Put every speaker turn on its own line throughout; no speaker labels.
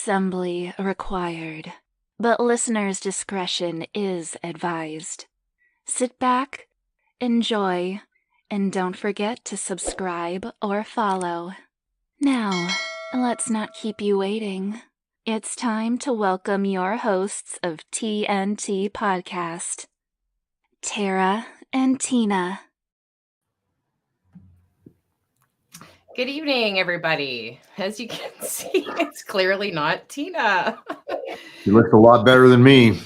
assembly required, but listeners' discretion is advised. Sit back, enjoy, and don't forget to subscribe or follow. Now, let's not keep you waiting. It's time to welcome your hosts of TNT Podcast, Tara and Tina.
Good evening, everybody. As you can see, it's clearly not Tina.
You look a lot better than me.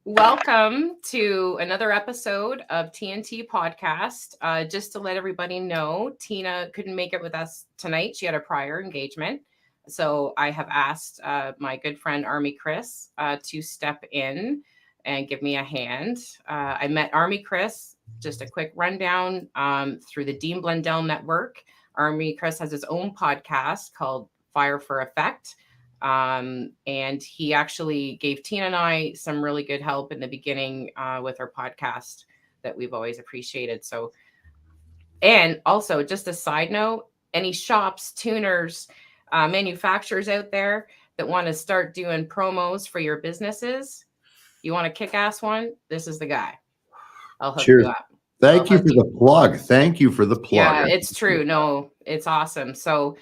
Welcome to another episode of TNT Podcast. Just to let everybody know, Tina couldn't make it with us tonight. She had a prior engagement. So I have asked my good friend Army Chris to step in and give me a hand. I met Army Chris, just a quick rundown, through the Dean Blundell Network. Army Chris has his own podcast called Fire for Effect. And he actually gave Tina and I some really good help in the beginning with our podcast that we've always appreciated. So, and also just a side note, any shops, tuners, manufacturers out there that want to start doing promos for your businesses, you want a kick-ass one, this is the guy. I'll hook you up.
Thank you for the plug. Thank you for the plug.
Yeah, it's true. No, it's awesome. So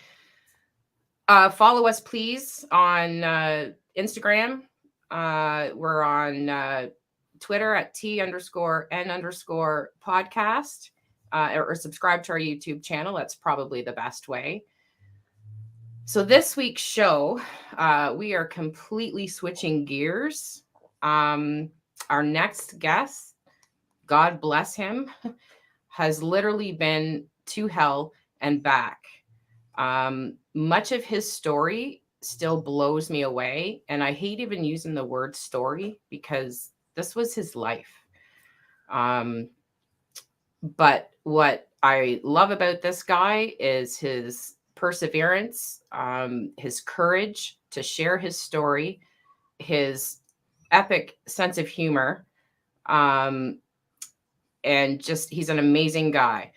follow us, please, on Instagram. We're on Twitter at T_N_podcast, or subscribe to our YouTube channel. That's probably the best way. So this week's show, we are completely switching gears. Our next guest, God bless him, has literally been to hell and back. Much of his story still blows me away. And I hate even using the word story because this was his life. But what I love about this guy is his perseverance, his courage to share his story, his epic sense of humor, and just, he's an amazing guy.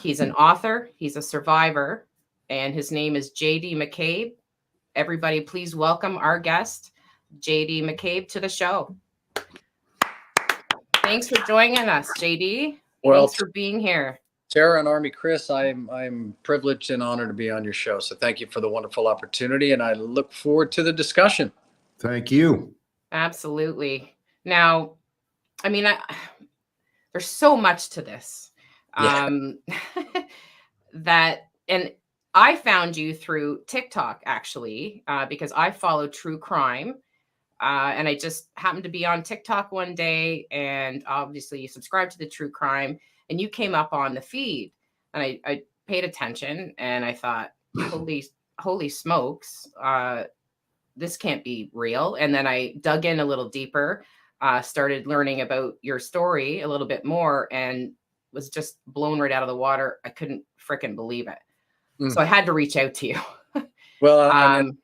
He's an author, he's a survivor, and his name is J.D. McCabe. Everybody, please welcome our guest, J.D. McCabe, to the show. Thanks for joining us, J.D.
Well,
thanks for being here.
Tara and Army Chris, I'm privileged and honored to be on your show. So thank you for the wonderful opportunity, and I look forward to the discussion.
Thank you.
Absolutely. Now, I mean, there's so much to this.
Yeah.
And I found you through TikTok, actually, because I follow true crime. And I just happened to be on TikTok one day, and obviously you subscribe to the true crime, and you came up on the feed, and I paid attention, and I thought, holy smokes, this can't be real. And then I dug in a little deeper, started learning about your story a little bit more, and was just blown right out of the water. I couldn't freaking believe it. So I had to reach out to you.
Well, I'm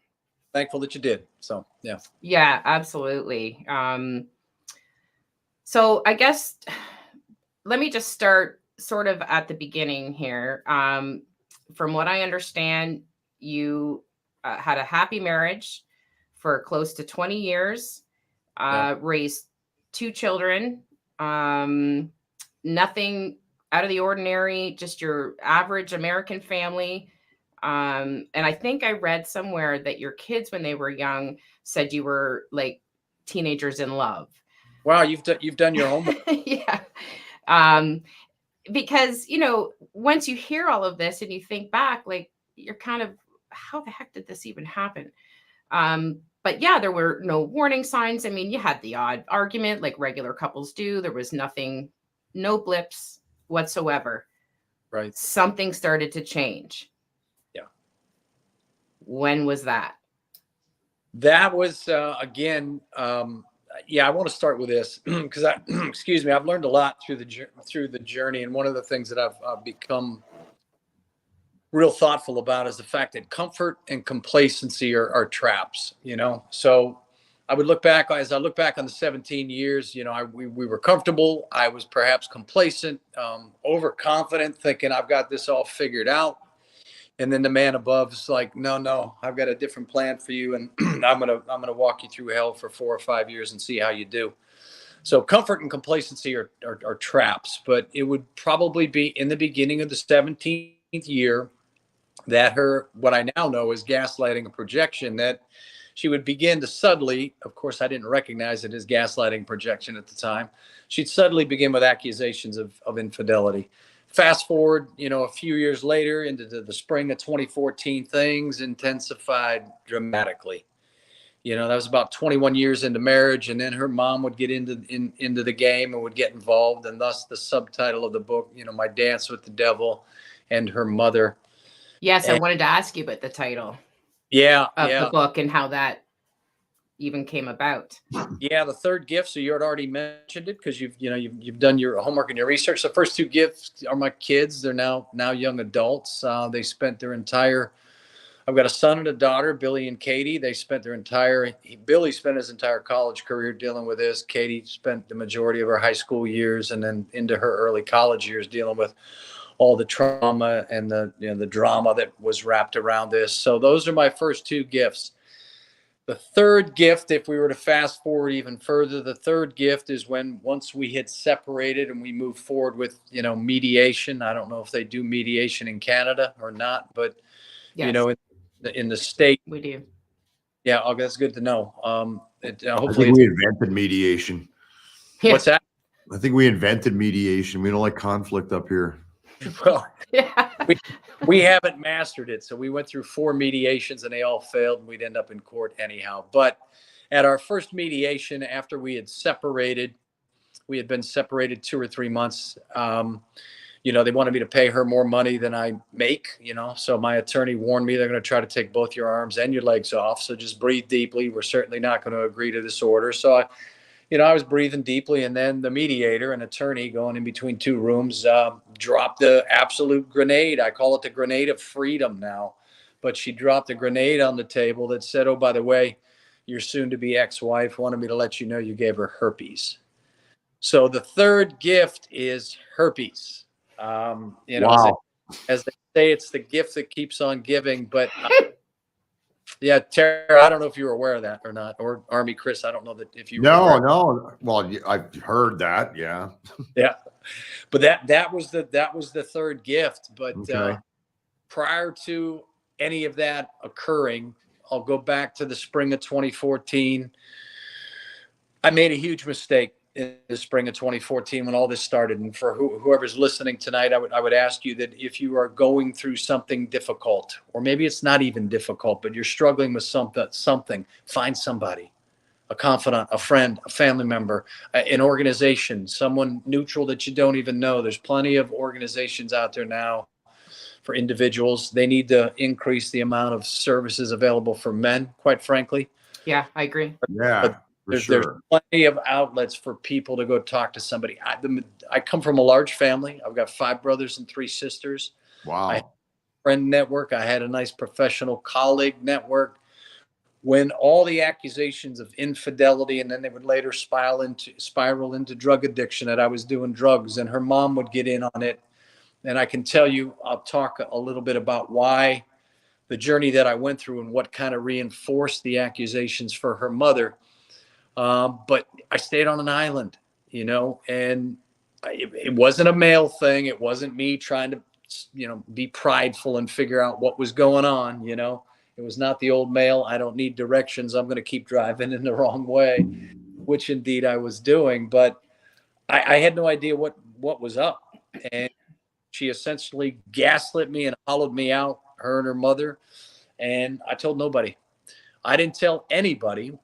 thankful that you did. So, yeah.
Yeah, absolutely. So I guess let me just start sort of at the beginning here. From what I understand, you had a happy marriage for close to 20 years, raised 2 children, nothing out of the ordinary, just your average American family. And I think I read somewhere that your kids, when they were young, said you were like teenagers in love.
Wow, you've done your homework.
Yeah. Because, you know, once you hear all of this and you think back, like, you're kind of, how the heck did this even happen? But yeah, there were no warning signs. I mean, you had the odd argument like regular couples do. There was nothing, no blips whatsoever.
Right.
Something started to change.
Yeah.
When was that?
That was, again, I want to start with this because excuse me, I've learned a lot through the journey. And one of the things that I've become real thoughtful about is the fact that comfort and complacency are traps, you know? So I would look back, as I look back on the 17 years, you know, we were comfortable. I was perhaps complacent, overconfident, thinking I've got this all figured out. And then the man above is like, no, I've got a different plan for you. And I'm going to walk you through hell for 4 or 5 years and see how you do. So comfort and complacency are traps, but it would probably be in the beginning of the 17th year that what I now know is gaslighting and projection, that she would begin to subtly, of course, I didn't recognize it as gaslighting projection at the time. She'd suddenly begin with accusations of infidelity. Fast forward, a few years later into the spring of 2014, things intensified dramatically. That was about 21 years into marriage, and then her mom would get into the game and would get involved, and thus the subtitle of the book, My Dance with the Devil and Her Mother.
Yes, I wanted to ask you about the title of the book and how that even came about.
Yeah, the third gift. So you had already mentioned it because you've done your homework and your research. The first two gifts are my kids. They're now young adults. They spent their entire. I've got a son and a daughter, Billy and Katie. They spent Billy spent his entire college career dealing with this. Katie spent the majority of her high school years and then into her early college years dealing with all the trauma and the drama that was wrapped around this. So those are my first two gifts. The third gift, if we were to fast forward even further, the third gift is once we had separated and we moved forward with, mediation. I don't know if they do mediation in Canada or not, but,
yes.
In the state.
We do.
Yeah, okay, that's good to know. Hopefully
I think we invented mediation.
What's that?
I think we invented mediation. We don't like conflict up here.
Well, we haven't mastered it. So we went through 4 mediations and they all failed, and we'd end up in court anyhow. But at our first mediation, after we had been separated 2 or 3 months. They wanted me to pay her more money than I make, so my attorney warned me they're going to try to take both your arms and your legs off. So just breathe deeply. We're certainly not going to agree to this order. So I was breathing deeply, and then the mediator, an attorney going in between 2 rooms, dropped the absolute grenade. I call it the grenade of freedom now, but she dropped a grenade on the table that said, oh, by the way, your soon-to-be ex-wife wanted me to let you know you gave her herpes. So the third gift is herpes.
Wow.
As they say, it's the gift that keeps on giving. But yeah, Tara, I don't know if you were aware of that or not, or Army Chris, I don't know that if you.
No. Well, I've heard that. Yeah.
Yeah, but that was the third gift. But
Okay.
Prior to any of that occurring, I'll go back to the spring of 2014. I made a huge mistake in the spring of 2014 when all this started. And for whoever's listening tonight, I would ask you that if you are going through something difficult, or maybe it's not even difficult, but you're struggling with something, find somebody, a confidant, a friend, a family member, an organization, someone neutral that you don't even know. There's plenty of organizations out there now for individuals. They need to increase the amount of services available for men, quite frankly.
Yeah, I agree.
Yeah.
There's plenty of outlets for people to go talk to somebody. I come from a large family. I've got 5 brothers and 3 sisters.
Wow.
I had a friend network. I had a nice professional colleague network. When all the accusations of infidelity, and then they would later spiral into drug addiction, that I was doing drugs, and her mom would get in on it. And I can tell you, I'll talk a little bit about why the journey that I went through and what kind of reinforced the accusations for her mother. But I stayed on an island, and it wasn't a male thing. It wasn't me trying to, be prideful and figure out what was going on. It was not the old male. I don't need directions. I'm going to keep driving in the wrong way, which indeed I was doing. But I had no idea what was up. And she essentially gaslit me and hollowed me out, her and her mother. And I told nobody. I didn't tell anybody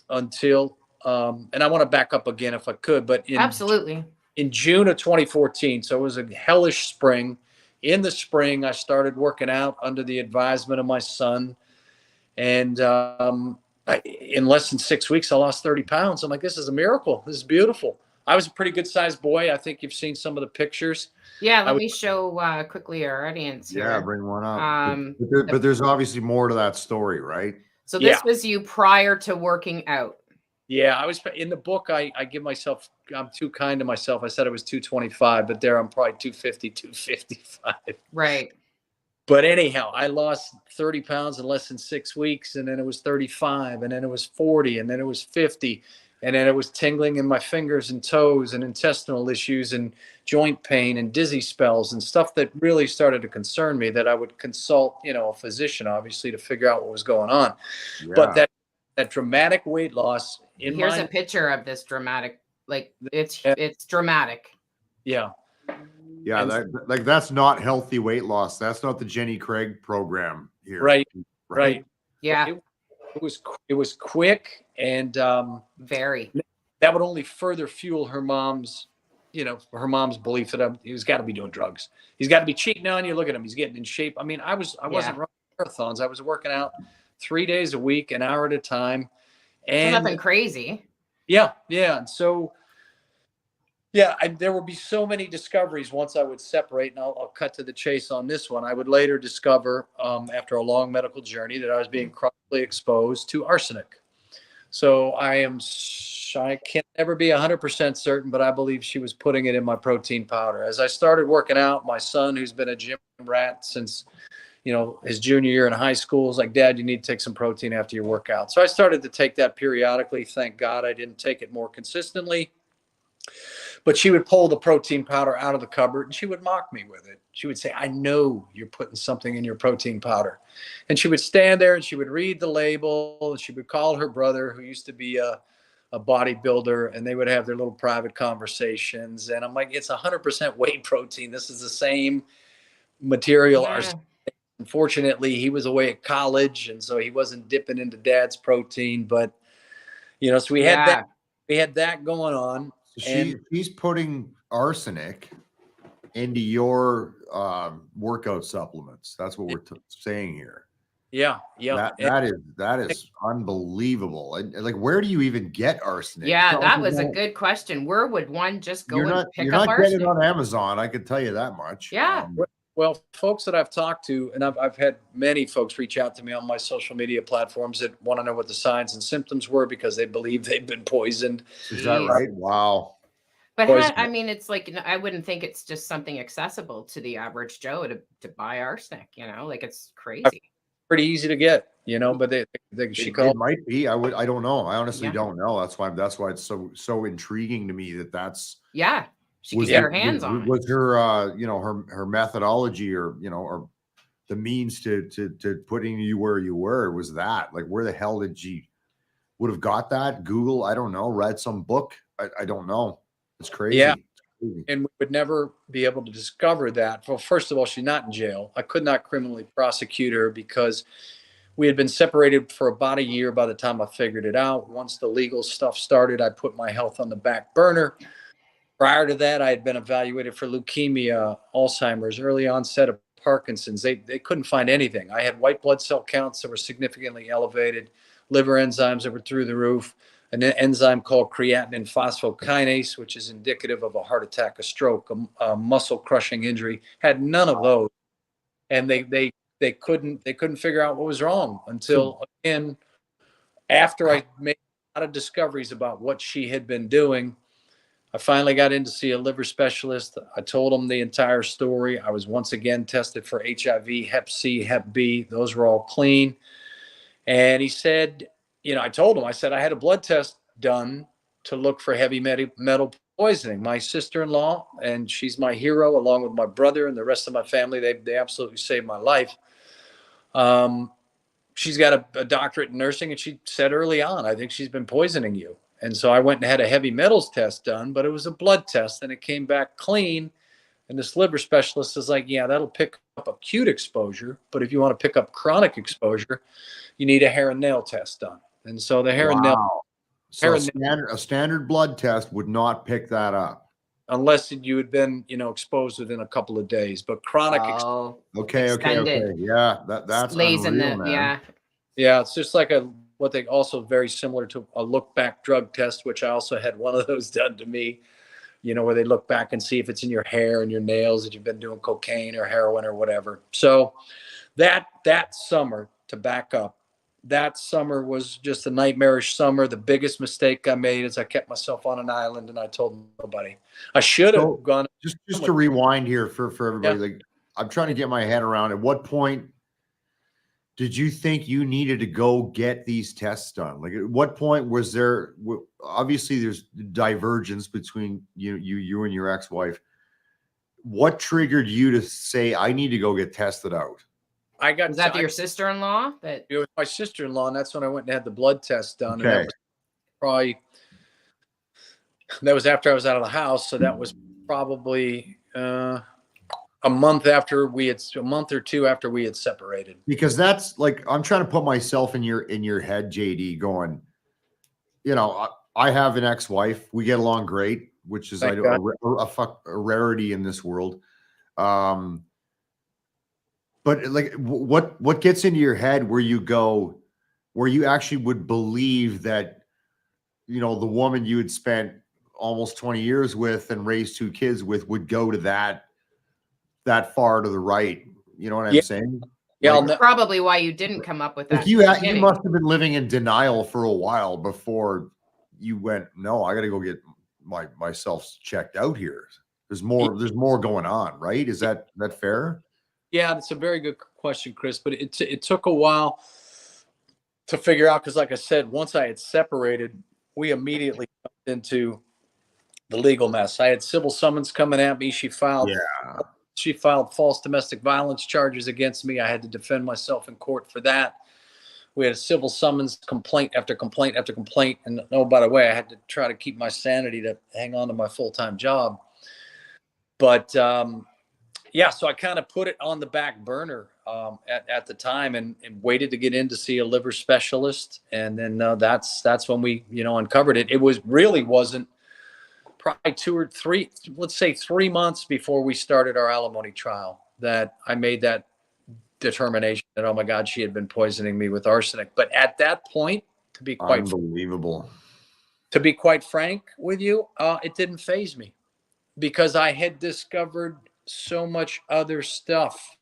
until and I want to back up again if I could, but
absolutely
in June of 2014, so it was a hellish spring. In the spring, I started working out under the advisement of my son, and in less than 6 weeks, I lost 30 pounds. I'm like, this is a miracle. This is beautiful. I was a pretty good sized boy. I think you've seen some of the pictures.
Yeah, let me show quickly our audience here.
Yeah, bring one up. But there's obviously more to that story, right?
So this was you prior to working out.
Yeah, I was in the book. I give myself, I'm too kind to myself. I said I was 225, but there I'm probably 250, 255.
Right.
But anyhow, I lost 30 pounds in less than 6 weeks, and then it was 35, and then it was 40, and then it was 50, and then it was tingling in my fingers and toes and intestinal issues and joint pain and dizzy spells and stuff that really started to concern me, that I would consult, a physician, obviously, to figure out what was going on.
Yeah.
But that dramatic weight loss
Here's a picture of this dramatic, like it's dramatic.
Yeah.
Yeah, that's not healthy weight loss. That's not the Jenny Craig program here.
Right.
Yeah.
It was quick, and
very.
That would only further fuel her mom's belief that he's got to be doing drugs. He's got to be cheating on you. Look at him. He's getting in shape. I mean, I wasn't running marathons. I was working out 3 days a week, an hour at a time. And
so nothing crazy.
Yeah. And so, there would be so many discoveries once I would separate, and I'll cut to the chase on this one. I would later discover, after a long medical journey, that I was being chronically exposed to arsenic. So I can't ever be 100% certain, but I believe she was putting it in my protein powder. As I started working out, my son, who's been a gym rat since, his junior year in high school, was like, "Dad, you need to take some protein after your workout." So I started to take that periodically. Thank God I didn't take it more consistently. But she would pull the protein powder out of the cupboard and she would mock me with it. She would say, "I know you're putting something in your protein powder." And she would stand there and she would read the label, and she would call her brother, who used to be a bodybuilder, and they would have their little private conversations. And I'm like, "It's 100% whey protein. This is the same material."
Yeah.
Unfortunately, he was away at college, and so he wasn't dipping into Dad's protein. But, so we had that going on.
She's putting arsenic into your workout supplements. That's what we're saying here.
Yeah.
That is unbelievable. And like, where do you even get arsenic?
Yeah, that was a good question. Where would one just go and pick up arsenic? You're not
getting it on Amazon. I can tell you that much.
Yeah.
Well, folks that I've talked to, and I've had many folks reach out to me on my social media platforms that want to know what the signs and symptoms were because they believe they've been poisoned.
Is that right? Wow.
But it's like, I wouldn't think it's just something accessible to the average Joe to buy arsenic, like it's crazy.
Pretty easy to get, but
it might be. I don't know. I honestly don't know. That's why it's so intriguing to me that's
she could get her hands on it.
Was her her methodology or the means to putting you where you were, was that like, where the hell did she would have got that? Google? I don't know. Read some book? I don't know. It's crazy.
Yeah. And we would never be able to discover that. Well, first of all, she's not in jail. I could not criminally prosecute her because we had been separated for about a year by the time I figured it out. Once the legal stuff started, I put my health on the back burner. Prior to that, I had been evaluated for leukemia, Alzheimer's, early onset of Parkinson's. They couldn't find anything. I had white blood cell counts that were significantly elevated, liver enzymes that were through the roof, an enzyme called creatine phosphokinase, which is indicative of a heart attack, a stroke, a muscle crushing injury. Had none of those, and they couldn't figure out what was wrong until, again, after I made a lot of discoveries about what she had been doing. I finally got in to see a liver specialist. I told him the entire story. I was once again tested for HIV, Hep C, Hep B. Those were all clean. And he said, I told him, I said, I had a blood test done to look for heavy metal poisoning. My sister-in-law, and she's my hero, along with my brother and the rest of my family, they absolutely saved my life. She's got a doctorate in nursing, and she said early on, "I think she's been poisoning you." And so I went and had a heavy metals test done, but it was a blood test, and it came back clean. And this liver specialist is like, "Yeah, that'll pick up acute exposure, but if you want to pick up chronic exposure, you need a hair and nail test done." And so the hair and nail.
So a standard blood test would not pick that up.
Unless you had been, exposed within a couple of days, but chronic.
Okay. Yeah, that's
lays in
unreal, man.
Yeah, it's just like what they also very similar to a look back drug test, which I also had one of those done to me, where they look back and see if it's in your hair and your nails that you've been doing cocaine or heroin or whatever. So that summer, to back up, that summer was just a nightmarish summer. The biggest mistake I made is I kept myself on an island and I told nobody. I should have gone.
Just to rewind here for everybody. I'm trying to get my head around at what point did you think you needed to go get these tests done? Like, at what point was there? Obviously, there's divergence between you and your ex-wife. What triggered you to say, I need to go get tested out?
Was that your sister-in-law?
It was my sister-in-law, and that's when I went and had the blood test done.
Okay.
And that was after I was out of the house. So that was probably a month or two after we had separated.
Because that's like, I'm trying to put myself in your head, JD, going, I have an ex-wife. We get along great, which is a rarity in this world. But like, what gets into your head where you actually would believe that, the woman you had spent almost 20 years with and raised 2 kids with would go to that far to the right? You know what I'm saying?
Yeah,
that's probably why you didn't come up with that.
You must have been living in denial for a while before you went, no, I got to go get myself checked out here. There's more going on, right? Is that fair?
Yeah, that's a very good question, Chris. But it took a while to figure out, because like I said, once I had separated, we immediately jumped into the legal mess. I had civil summons coming at me. She filed false domestic violence charges against me. I had to defend myself in court for that. We had a civil summons, complaint after complaint after complaint. And by the way, I had to try to keep my sanity to hang on to my full-time job. But so I kind of put it on the back burner at the time and waited to get in to see a liver specialist. And then that's when we, uncovered it. It wasn't probably 2 or 3, let's say 3 months before we started our alimony trial that I made that determination that, oh my God, she had been poisoning me with arsenic. But at that point, to be quite frank with you, it didn't faze me, because I had discovered so much other stuff.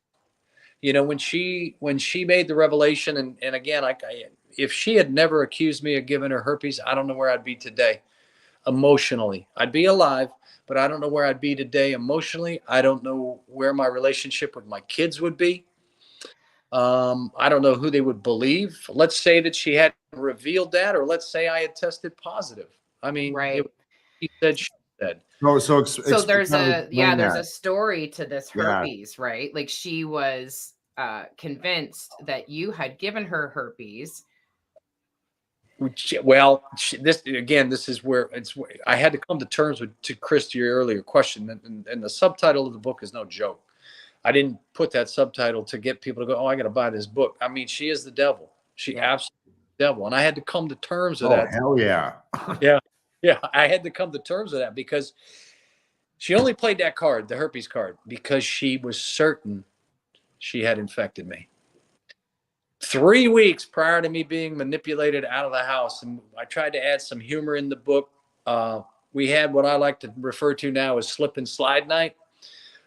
When she made the revelation, and again, if she had never accused me of giving her herpes, I don't know where I'd be today. Emotionally, I'd be alive, but I don't know where I'd be today emotionally. I don't know where my relationship with my kids would be. I don't know who they would believe. Let's say that she hadn't revealed that, or let's say I had tested positive. I mean,
right.
She said.
No, so
there's a story to this herpes, right? Like, she was convinced that you had given her herpes.
Well, this is where I had to come to terms with, to Chris, to your earlier question, and the subtitle of the book is no joke. I didn't put that subtitle to get people to go, oh, I got to buy this book. I mean, she is the devil. She absolutely is the devil. And I had to come to terms with that.
Oh, hell yeah.
Yeah. I had to come to terms with that, because she only played that card, the herpes card, because she was certain she had infected me. 3 weeks prior to me being manipulated out of the house, and I tried to add some humor in the book. We had what I like to refer to now as slip and slide night.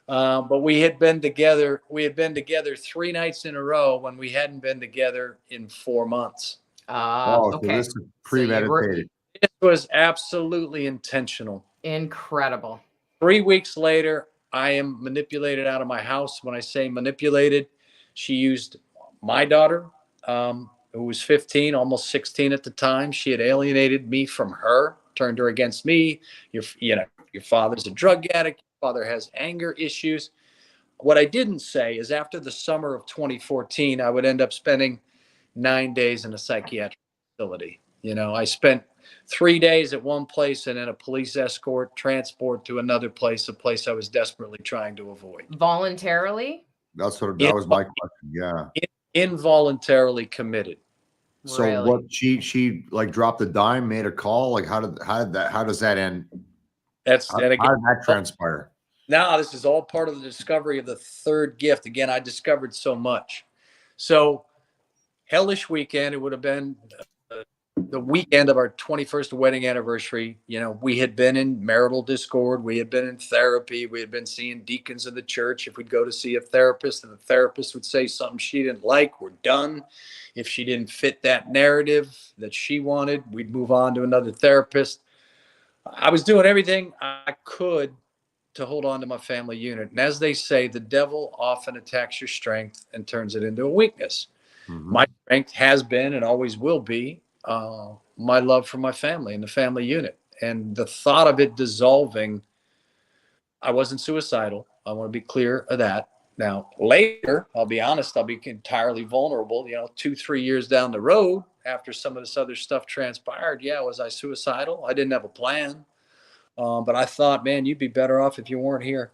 But we had been together 3 nights in a row when we hadn't been together in 4 months.
So this is premeditated.
It was absolutely intentional.
Incredible.
3 weeks later, I am manipulated out of my house. When I say manipulated, she used my daughter, who was 15, almost 16 at the time. She had alienated me from her, turned her against me. Your father's a drug addict. Your father has anger issues. What I didn't say is, after the summer of 2014, I would end up spending 9 days in a psychiatric facility. I spent 3 days at one place and then a police escort transport to another place, a place I was desperately trying to avoid.
Voluntarily?
That was my question. Yeah.
Involuntarily committed.
So really? What she like dropped a dime, made a call? Like how does that end? How did that transpire?
Now, this is all part of the discovery of the third gift. Again, I discovered so much. So hellish weekend, it would have been the weekend of our 21st wedding anniversary. We had been in marital discord. We had been in therapy. We had been seeing deacons of the church. If we'd go to see a therapist and the therapist would say something she didn't like, we're done. If she didn't fit that narrative that she wanted, we'd move on to another therapist. I was doing everything I could to hold on to my family unit. And as they say, the devil often attacks your strength and turns it into a weakness. My strength has been and always will be my love for my family and the family unit. And the thought of it dissolving, I wasn't suicidal. I want to be clear of that. Now, later, I'll be honest, I'll be entirely vulnerable. 2-3 years down the road, after some of this other stuff transpired, yeah, was I suicidal? I didn't have a plan. But I thought, man, you'd be better off if you weren't here.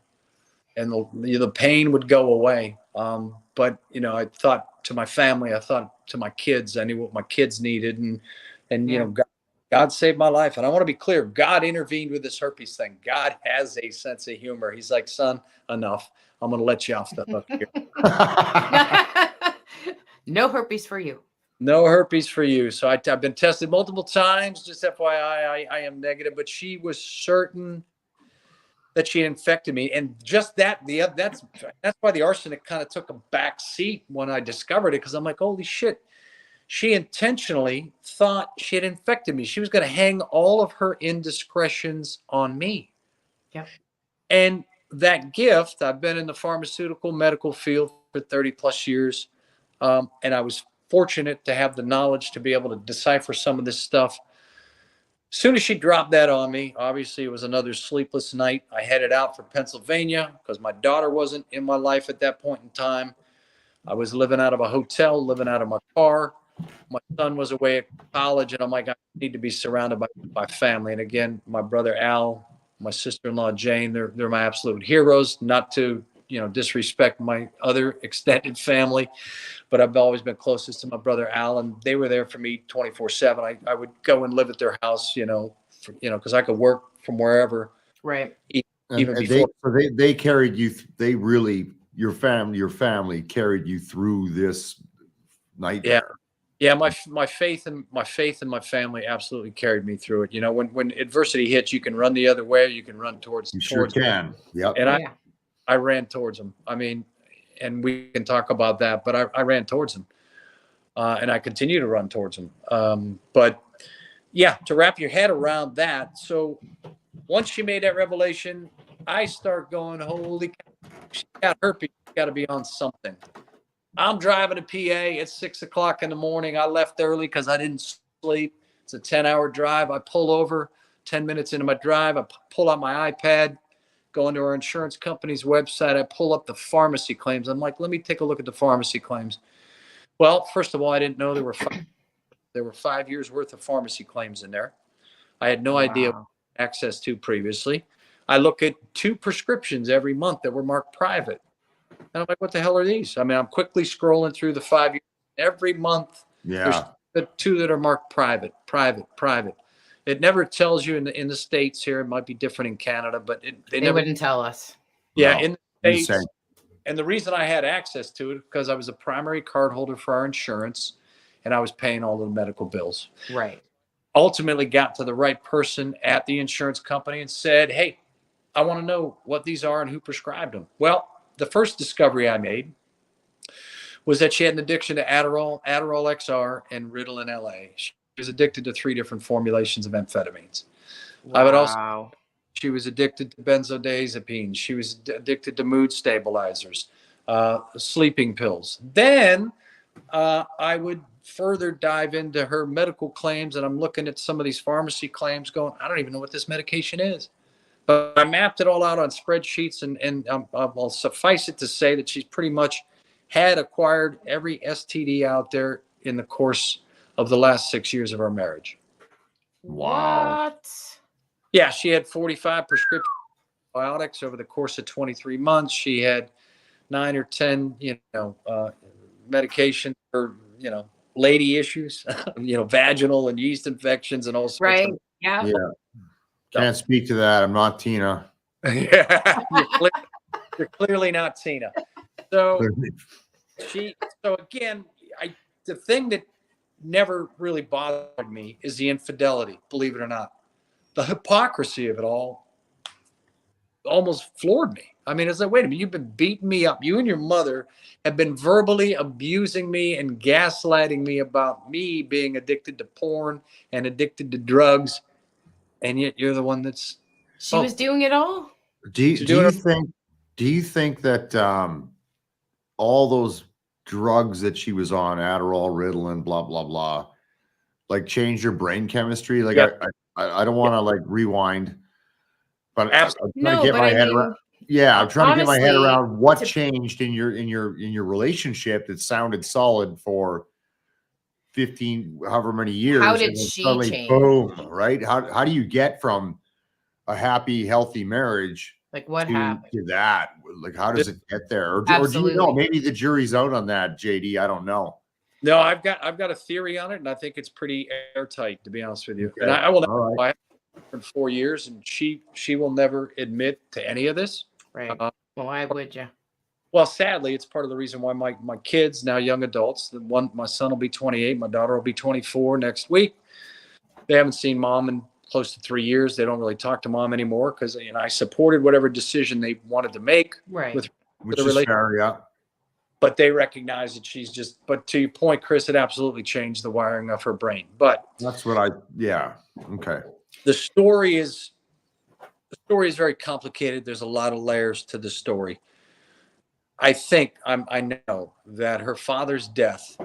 And the pain would go away. But, I thought to my family, I thought to my kids, I knew what my kids needed. And God saved my life. And I want to be clear, God intervened with this herpes thing. God has a sense of humor. He's like, son, enough. I'm going to let you off the hook here.
No herpes for you.
No herpes for you. So I've been tested multiple times. Just FYI, I am negative. But she was certain that she infected me. And just that's why the arsenic kind of took a back seat when I discovered it, because I'm like, holy shit. She intentionally thought she had infected me. She was going to hang all of her indiscretions on me.
Yeah.
And that gift, I've been in the pharmaceutical medical field for 30 plus years. And I was fortunate to have the knowledge to be able to decipher some of this stuff. As soon as she dropped that on me, obviously it was another sleepless night. I headed out for Pennsylvania because my daughter wasn't in my life at that point in time. I was living out of a hotel, living out of my car. My son was away at college, and I'm like, I need to be surrounded by my family. And again, my brother Al, my sister-in-law Jane, they're my absolute heroes. Not to disrespect my other extended family, but I've always been closest to my brother Al, and they were there for me 24/7. I would go and live at their house, because I could work from wherever.
Right.
Even before.
They carried you. They really, your family carried you through this nightmare.
Yeah, my faith and my family absolutely carried me through it. When adversity hits, you can run the other way, you can run towards.
You sure can. Yep.
And I ran towards them. I mean, and we can talk about that, but I ran towards them, and I continue to run towards them. But yeah, to wrap your head around that. So once she made that revelation, I start going, holy cow, she got herpes. Got to be on something. I'm driving to PA. It's 6 o'clock in the morning. I left early because I didn't sleep. It's a 10-hour drive. I pull over 10 minutes into my drive. I pull out my iPad, go into our insurance company's website. I pull up the pharmacy claims. I'm like, let me take a look at the pharmacy claims. Well, first of all, I didn't know there were 5 years worth of pharmacy claims in there. I had no idea what access to previously. I look at 2 prescriptions every month that were marked private. And I'm like, what the hell are these? I mean, I'm quickly scrolling through the 5 years. Every month, there's 2 that are marked private. It never tells you in the States here. It might be different in Canada, but they never
wouldn't tell us.
Yeah,
No.
in the States. And the reason I had access to it because I was a primary card holder for our insurance, and I was paying all the medical bills.
Right.
Ultimately got to the right person at the insurance company and said, hey, I want to know what these are and who prescribed them. Well, the first discovery I made was that she had an addiction to Adderall XR, and Ritalin LA. She was addicted to 3 different formulations of amphetamines.
Wow.
I would also, she was addicted to benzodiazepines. She was addicted to mood stabilizers, sleeping pills. Then I would further dive into her medical claims, and I'm looking at some of these pharmacy claims going, I don't even know what this medication is. But I mapped it all out on spreadsheets, and I'll suffice it to say that she's pretty much had acquired every STD out there in the course of the last 6 years of our marriage.
Wow.
What?
Yeah, she had 45 prescription antibiotics over the course of 23 months. She had 9 or 10, medications for, lady issues, vaginal and yeast infections and all sorts
Right.
of.
Yeah.
Can't speak to that. I'm not Tina.
Yeah, you're clearly not Tina. So again, the thing that never really bothered me is the infidelity, believe it or not. The hypocrisy of it all almost floored me. I mean, it's like, wait a minute, you've been beating me up. You and your mother have been verbally abusing me and gaslighting me about me being addicted to porn and addicted to drugs. And yet you're the one that's.
She was doing it all.
Do you,
She's
do
doing
you
her,
think that all those drugs that she was on, Adderall, Ritalin, blah blah blah, like changed her brain chemistry? Like
yep,
I don't want to like rewind, but
absolutely.
I'm trying to
No,
get
but
my
I
head around.
mean,
Yeah, I'm trying to get my head
honestly,
around what
to
changed in your relationship that sounded solid for 15, however many
how
years, and
did
then
she
suddenly
change?
boom, right? How do you get from a happy, healthy marriage
Like what
to
happened?
that? Like, how does it get there? Or do you know?
Absolutely.
Maybe the jury's out on that, JD. I don't know.
No, I've got a theory on it, and I think it's pretty airtight, to be honest with you. And
Okay.
I will never,
All right.
I have been 4 years, and she will never admit to any of this.
Right.
Uh,
Well, why would you?
well, sadly, it's part of the reason why my kids, now young adults, my son will be 28, my daughter will be 24 next week. They haven't seen mom in close to 3 years. They don't really talk to mom anymore because I supported whatever decision they wanted to make
Right.
with
Which
the
is
relationship.
fair, yeah.
But they recognize that she's just. But to your point, Chris, it absolutely changed the wiring of her brain. But
That's what yeah. Okay.
the story is very complicated. There's a lot of layers to the story. I think I know that her father's death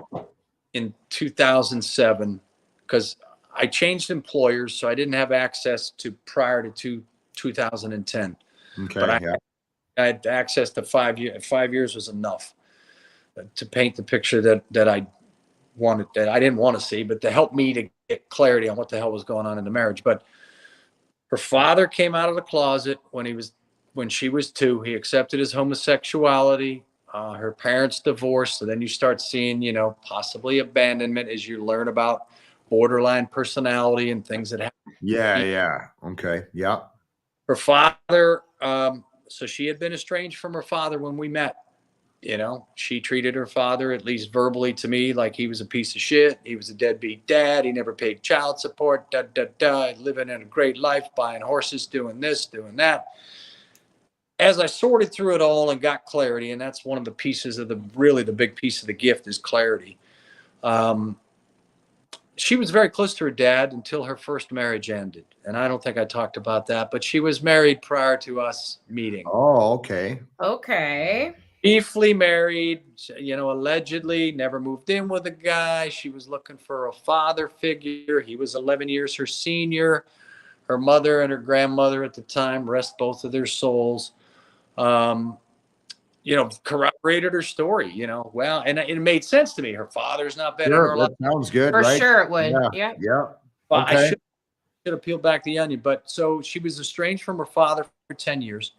in 2007, because I changed employers, so I didn't have access to prior to 2010.
Okay.
But
Yeah.
I had access to 5 years. 5 years was enough to paint the picture that I wanted, that I didn't want to see, but to help me to get clarity on what the hell was going on in the marriage. But her father came out of the closet when she was 2. He accepted his homosexuality. Her parents divorced. So then you start seeing, possibly abandonment as you learn about borderline personality and things that happen.
Yeah. Yeah. Okay. Yeah.
Her father, so she had been estranged from her father when we met. She treated her father, at least verbally to me, like he was a piece of shit. He was a deadbeat dad. He never paid child support, living in a great life, buying horses, doing this, doing that. As I sorted through it all and got clarity, and that's one of the pieces of the big piece of the gift is clarity. She was very close to her dad until her first marriage ended. And I don't think I talked about that, but she was married prior to us meeting.
Oh, okay.
Okay.
Briefly married, allegedly never moved in with a guy. She was looking for a father figure. He was 11 years her senior. Her mother and her grandmother at the time, rest both of their souls, corroborated her story, well, and it made sense to me. Her father's not been in
Sure.
her life.
That sounds good,
For
right?
sure it would.
Yeah.
Yeah.
Yeah.
Well,
Okay.
I should have peeled back the onion. But so she was estranged from her father for 10 years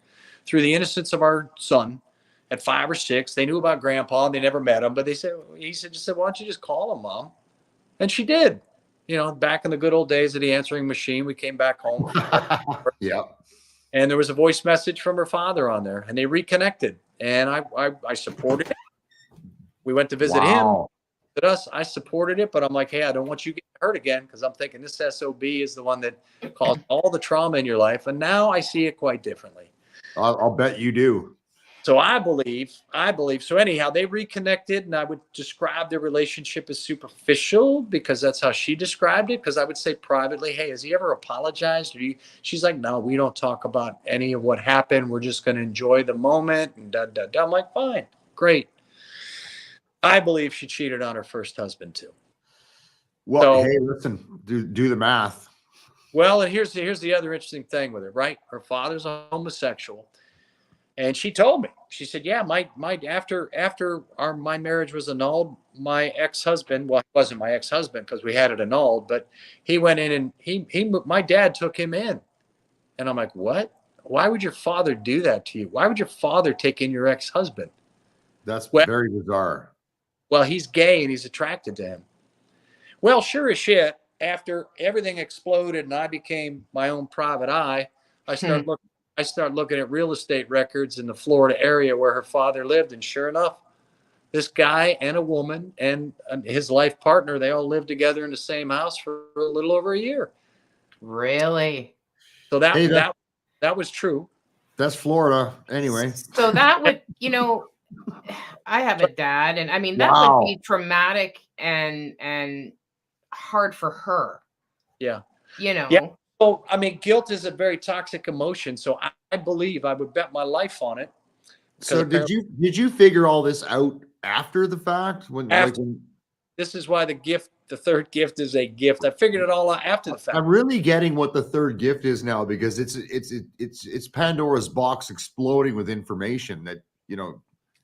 through the innocence of our son. At 5 or 6, they knew about grandpa and they never met him, but he said, why don't you just call him, Mom? And she did. Back in the good old days of the answering machine, we came back home.
Yeah.
And there was a voice message from her father on there, and they reconnected. And I supported it. We went to visit him. Us, I supported it, but I'm like, hey, I don't want you getting hurt again, because I'm thinking this SOB is the one that caused all the trauma in your life. And now I see it quite differently.
I'll bet you do.
So I believe. So anyhow, they reconnected, and I would describe their relationship as superficial because that's how she described it. Because I would say privately, hey, has he ever apologized? She's like, no, we don't talk about any of what happened. We're just going to enjoy the moment. And I'm like, fine, great. I believe she cheated on her first husband too.
Well, hey, listen, do the math.
Well, and here's the other interesting thing with it, right? Her father's a homosexual. And she told me, she said, yeah, after my marriage was annulled, my ex-husband, well, it wasn't my ex-husband because we had it annulled, but he went in and my dad took him in. And I'm like, what? Why would your father do that to you? Why would your father take in your ex-husband?
That's very bizarre.
Well, he's gay and he's attracted to him. Well, sure as shit, after everything exploded and I became my own private eye, I started looking at real estate records in the Florida area where her father lived. And sure enough, this guy and a woman and his life partner, they all lived together in the same house for a little over a year.
Really?
So that was true.
That's Florida anyway.
So that would, I have a dad, and I mean, that would be traumatic and hard for her.
Yeah.
Yeah.
So, I mean, guilt is a very toxic emotion. So I believe I would bet my life on it.
So did you figure all this out after the fact?
This is why the third gift is a gift. I figured it all out after the fact.
I'm really getting what the third gift is now, because it's Pandora's box exploding with information that,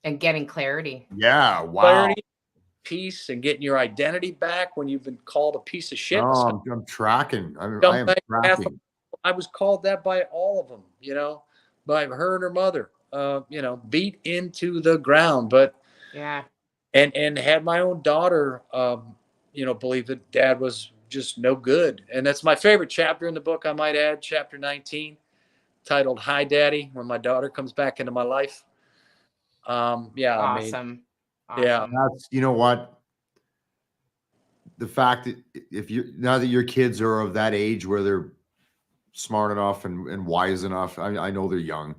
and getting clarity.
Yeah. Wow.
Clarity, peace, and getting your identity back when you've been called a piece of shit.
Oh, I'm tracking. I am tracking.
I was called that by all of them, by her and her mother, beat into the ground. But
yeah.
And had my own daughter, believe that dad was just no good. And that's my favorite chapter in the book, I might add, chapter 19, titled Hi, Daddy, when my daughter comes back into my life. Yeah.
Awesome.
Yeah.
That's, you know what? The fact that now that your kids are of that age where they're smart enough and wise enough, I know they're young,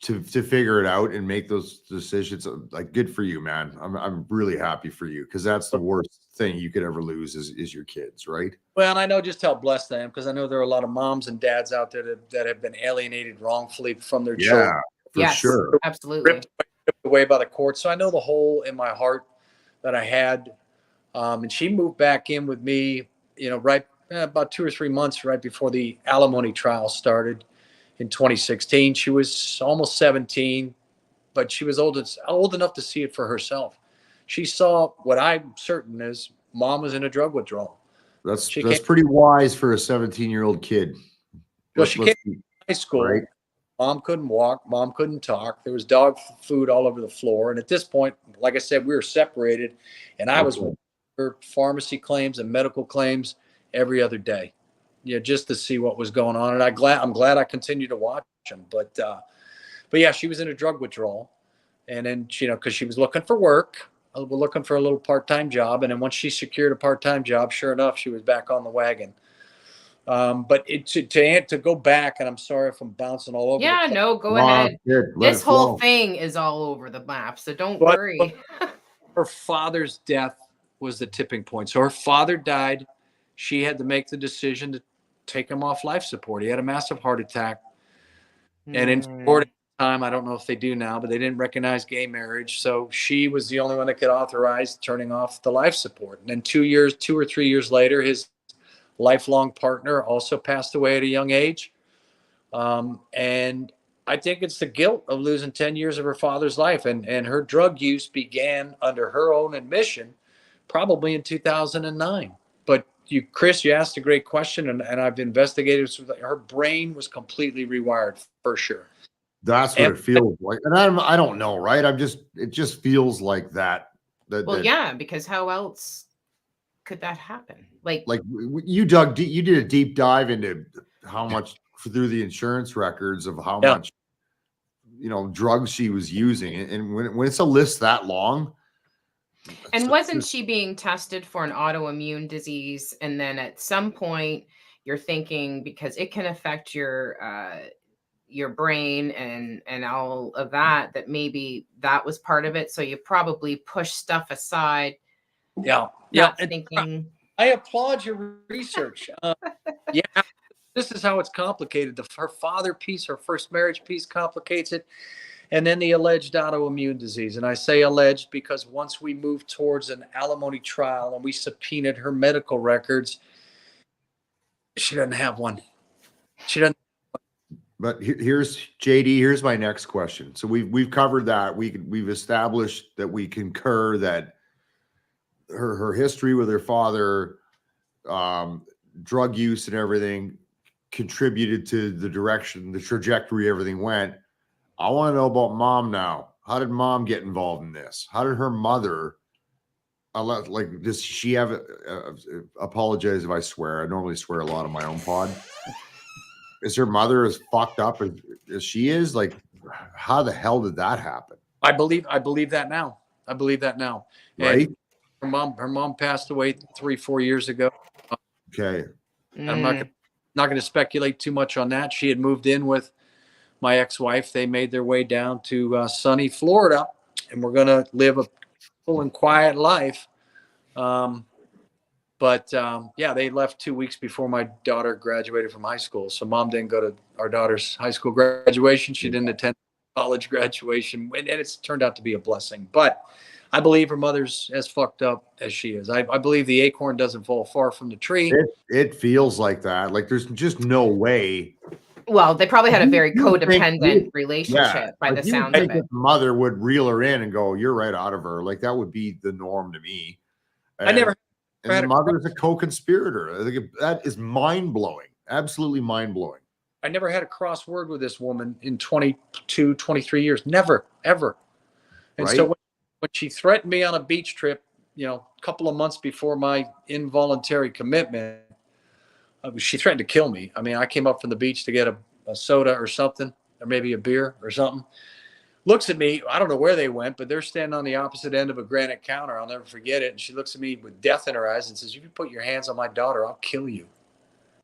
to figure it out and make those decisions, like, good for you, man. I'm really happy for you, because that's the worst thing you could ever lose is your kids, right?
Well, and I know just how blessed I am, because I know there are a lot of moms and dads out there that have been alienated wrongfully from their children.
For sure.
Absolutely.
Ripped away by the courts. So I know the hole in my heart that I had. And she moved back in with me, right about 2 or 3 months right before the alimony trial started. In 2016, she was almost 17, but she was old enough to see it for herself. She saw what I'm certain is mom was in a drug withdrawal.
That's pretty wise for a 17-year-old kid.
Well, she came to high school. Right? Mom couldn't walk. Mom couldn't talk. There was dog food all over the floor. And at this point, like I said, we were separated, and I was with her pharmacy claims and medical claims every other day. Just to see what was going on. And I'm glad I continued to watch him. But yeah, she was in a drug withdrawal. And then, because she was looking for work, looking for a little part-time job. And then once she secured a part-time job, sure enough, she was back on the wagon. But to go back, and I'm sorry if I'm bouncing all over.
Yeah, no, go ahead. This whole thing is all over the map, so don't worry.
Her father's death was the tipping point. So her father died. She had to make the decision to take him off life support. He had a massive heart attack. And in Florida at the time, I don't know if they do now, but they didn't recognize gay marriage. So she was the only one that could authorize turning off the life support. And then 2 or 3 years later, his lifelong partner also passed away at a young age. And I think it's the guilt of losing 10 years of her father's life. And her drug use began, under her own admission, probably in 2009. But Chris, you asked a great question, and I've investigated. Her brain was completely rewired for sure.
That's what it feels like. And I don't know, right? It just feels like that.
Yeah, because how else could that happen? Like
you dug deep, you did a deep dive into how much through the insurance records of how much, drugs she was using. And when it's a list that long.
And wasn't she being tested for an autoimmune disease? And then at some point you're thinking, because it can affect your brain and all of that maybe that was part of it. So you probably push stuff aside.
Yeah.
Thinking.
I applaud your research. This is how it's complicated. Her father piece, her first marriage piece complicates it. And then the alleged autoimmune disease. And I say alleged because once we moved towards an alimony trial and we subpoenaed her medical records, she doesn't have one. She doesn't.
But here's JD. Here's my next question. So we've covered that. We've established that we concur that her history with her father, drug use and everything contributed to the trajectory everything went. I want to know about mom now. How did mom get involved in this? How did her mother, does she have, apologize if I swear. I normally swear a lot on my own pod. Is her mother as fucked up as she is? Like, how the hell did that happen?
I believe that now.
Right?
And her mom passed away 3-4 years ago. Okay. I'm not going to speculate too much on that. She had moved in with my ex-wife. They made their way down to sunny Florida, and we're going to live a full and quiet life. But yeah, they left 2 weeks before my daughter graduated from high school. So mom didn't go to our daughter's high school graduation. She didn't attend college graduation, and it's turned out to be a blessing. But I believe her mother's as fucked up as she is. I believe the acorn doesn't fall far from the tree.
It feels like that. Like there's just no way.
Well, they probably had a very
You would think-
codependent relationship by the
you would
sound of
think
it.
that the mother would reel her in and go, "You're right out of her." Like that would be the norm to me.
I never
And
had
the
a-
mother is a co-conspirator. I think that is mind-blowing. Absolutely mind-blowing.
I never had a cross word with this woman in 22, 23 years. Never, ever. And so
Right?
when she threatened me on a beach trip, a couple of months before my involuntary commitment, she threatened to kill me. I mean, I came up from the beach to get a soda or something, or maybe a beer or something. Looks at me. I don't know where they went, but they're standing on the opposite end of a granite counter. I'll never forget it. And she looks at me with death in her eyes and says, "If you put your hands on my daughter, I'll kill you."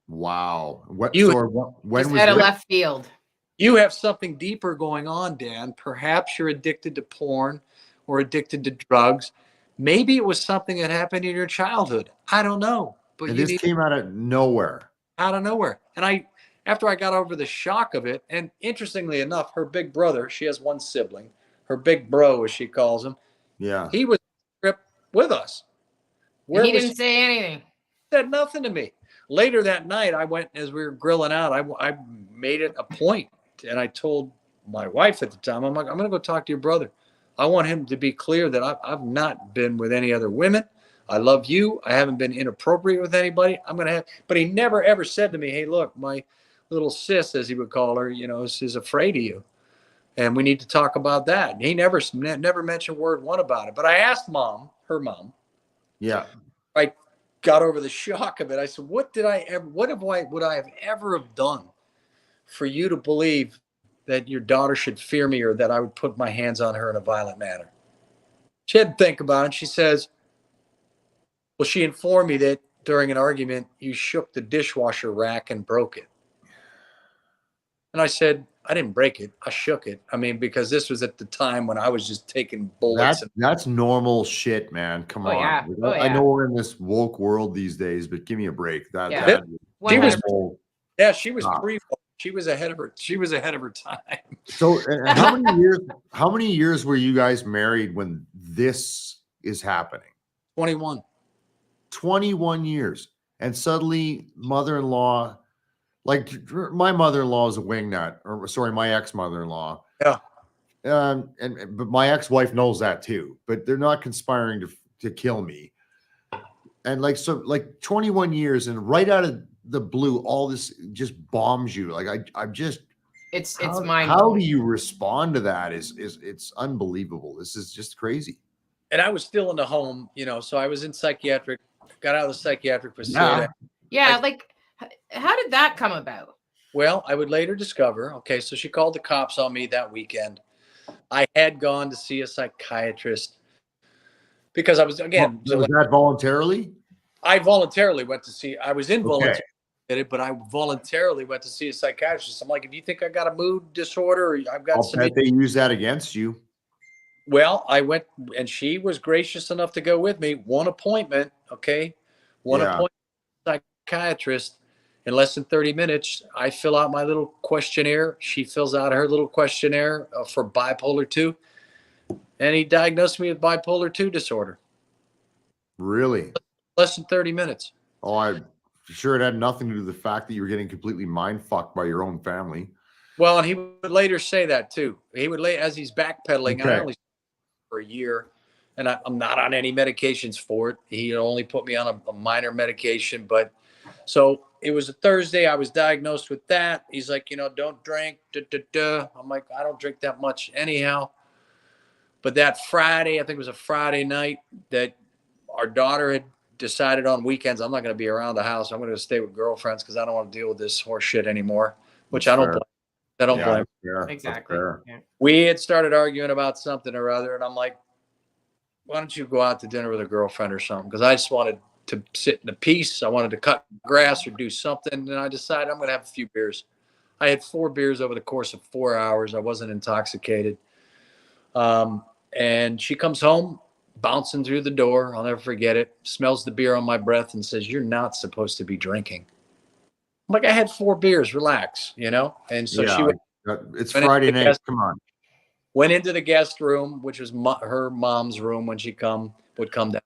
Wow. When
Just
was
out of
this?
left field.
You have something deeper going on, Dan. Perhaps you're addicted to porn or addicted to drugs. Maybe it was something that happened in your childhood. I don't know. But
And
you
this
need
came out of nowhere.
out of nowhere. And after I got over the shock of it, and interestingly enough, her big brother, she has one sibling, her big bro, as she calls him,
Yeah.
he was on the trip with us.
He
was
didn't say anything.
said nothing to me. Later that night, I went, as we were grilling out, I made it a point, and I told my wife at the time, I'm like, I'm going to go talk to your brother. I want him to be clear that I've not been with any other women. I love you. I haven't been inappropriate with anybody. But he never ever said to me, "Hey, look, my little sis," as he would call her, is afraid of you, and we need to talk about that. And he never mentioned word one about it. But I asked her mom.
Yeah.
I got over the shock of it. I said, would I have ever have done for you to believe that your daughter should fear me or that I would put my hands on her in a violent manner? She had to think about it. And she says, well, she informed me that during an argument, you shook the dishwasher rack and broke it. And I said, I didn't break it. I shook it. I mean, because this was at the time when I was just taking bullets.
That's normal shit, man. Come on.
Yeah.
I know we're in this woke world these days, but give me a break.
Yeah.
She was
100%.
Yeah, she was She was ahead of her time.
So how many years were you guys married when this is happening?
21.
21 years. And suddenly mother-in-law, like my mother-in-law is a wingnut, or sorry, my ex-mother-in-law.
Yeah.
But my ex-wife knows that too, but they're not conspiring to kill me. And like 21 years, and right out of the blue, all this just bombs you. Like I'm just,
It's
how
mind-blowing.
do you respond to that? It's unbelievable. This is just crazy.
And I was still in the home, so I was in psychiatric, got out of the psychiatric facility.
Yeah, how did that come about?
Well, I would later discover, okay, so she called the cops on me that weekend. I had gone to see a psychiatrist because I was, again.
Was that voluntarily?
I voluntarily went to see, I was involuntary, but I voluntarily went to see a psychiatrist. I'm like, if you think I got a mood disorder or I've got
I'll bet they use that against you.
Well, I went, and she was gracious enough to go with me. One appointment, okay? Appointment with a psychiatrist. In less than 30 minutes, I fill out my little questionnaire. She fills out her little questionnaire for bipolar 2. And he diagnosed me with bipolar 2 disorder.
Really?
Less than 30 minutes.
Oh, I'm sure it had nothing to do with the fact that you were getting completely mind fucked by your own family.
Well, and he would later say that too. He would as he's backpedaling,
Okay.
I only for a year, and I'm not on any medications for it. He only put me on a minor medication. But so it was a Thursday. I was diagnosed with that. He's like, don't drink. I'm like, I don't drink that much anyhow. But that Friday, I think it was a Friday night, that our daughter had decided on weekends, I'm not going to be around the house. I'm going to stay with girlfriends because I don't want to deal with this horse shit anymore, which I don't blame. I don't blame.
Fair.
Exactly.
Yeah.
We had started arguing about something or other, and I'm like, why don't you go out to dinner with a girlfriend or something? Because I just wanted to sit in a peace. I wanted to cut grass or do something, and I decided I'm going to have a few beers. I had 4 beers over the course of 4 hours. I wasn't intoxicated. And she comes home bouncing through the door. I'll never forget it. Smells the beer on my breath and says, "You're not supposed to be drinking." I'm like, "I had 4 beers, relax, you know?" And so she
Yeah,
went,
it's
went into
Friday
the
night.
guest,
Come on.
went into the guest room, which was her mom's room when she would come down.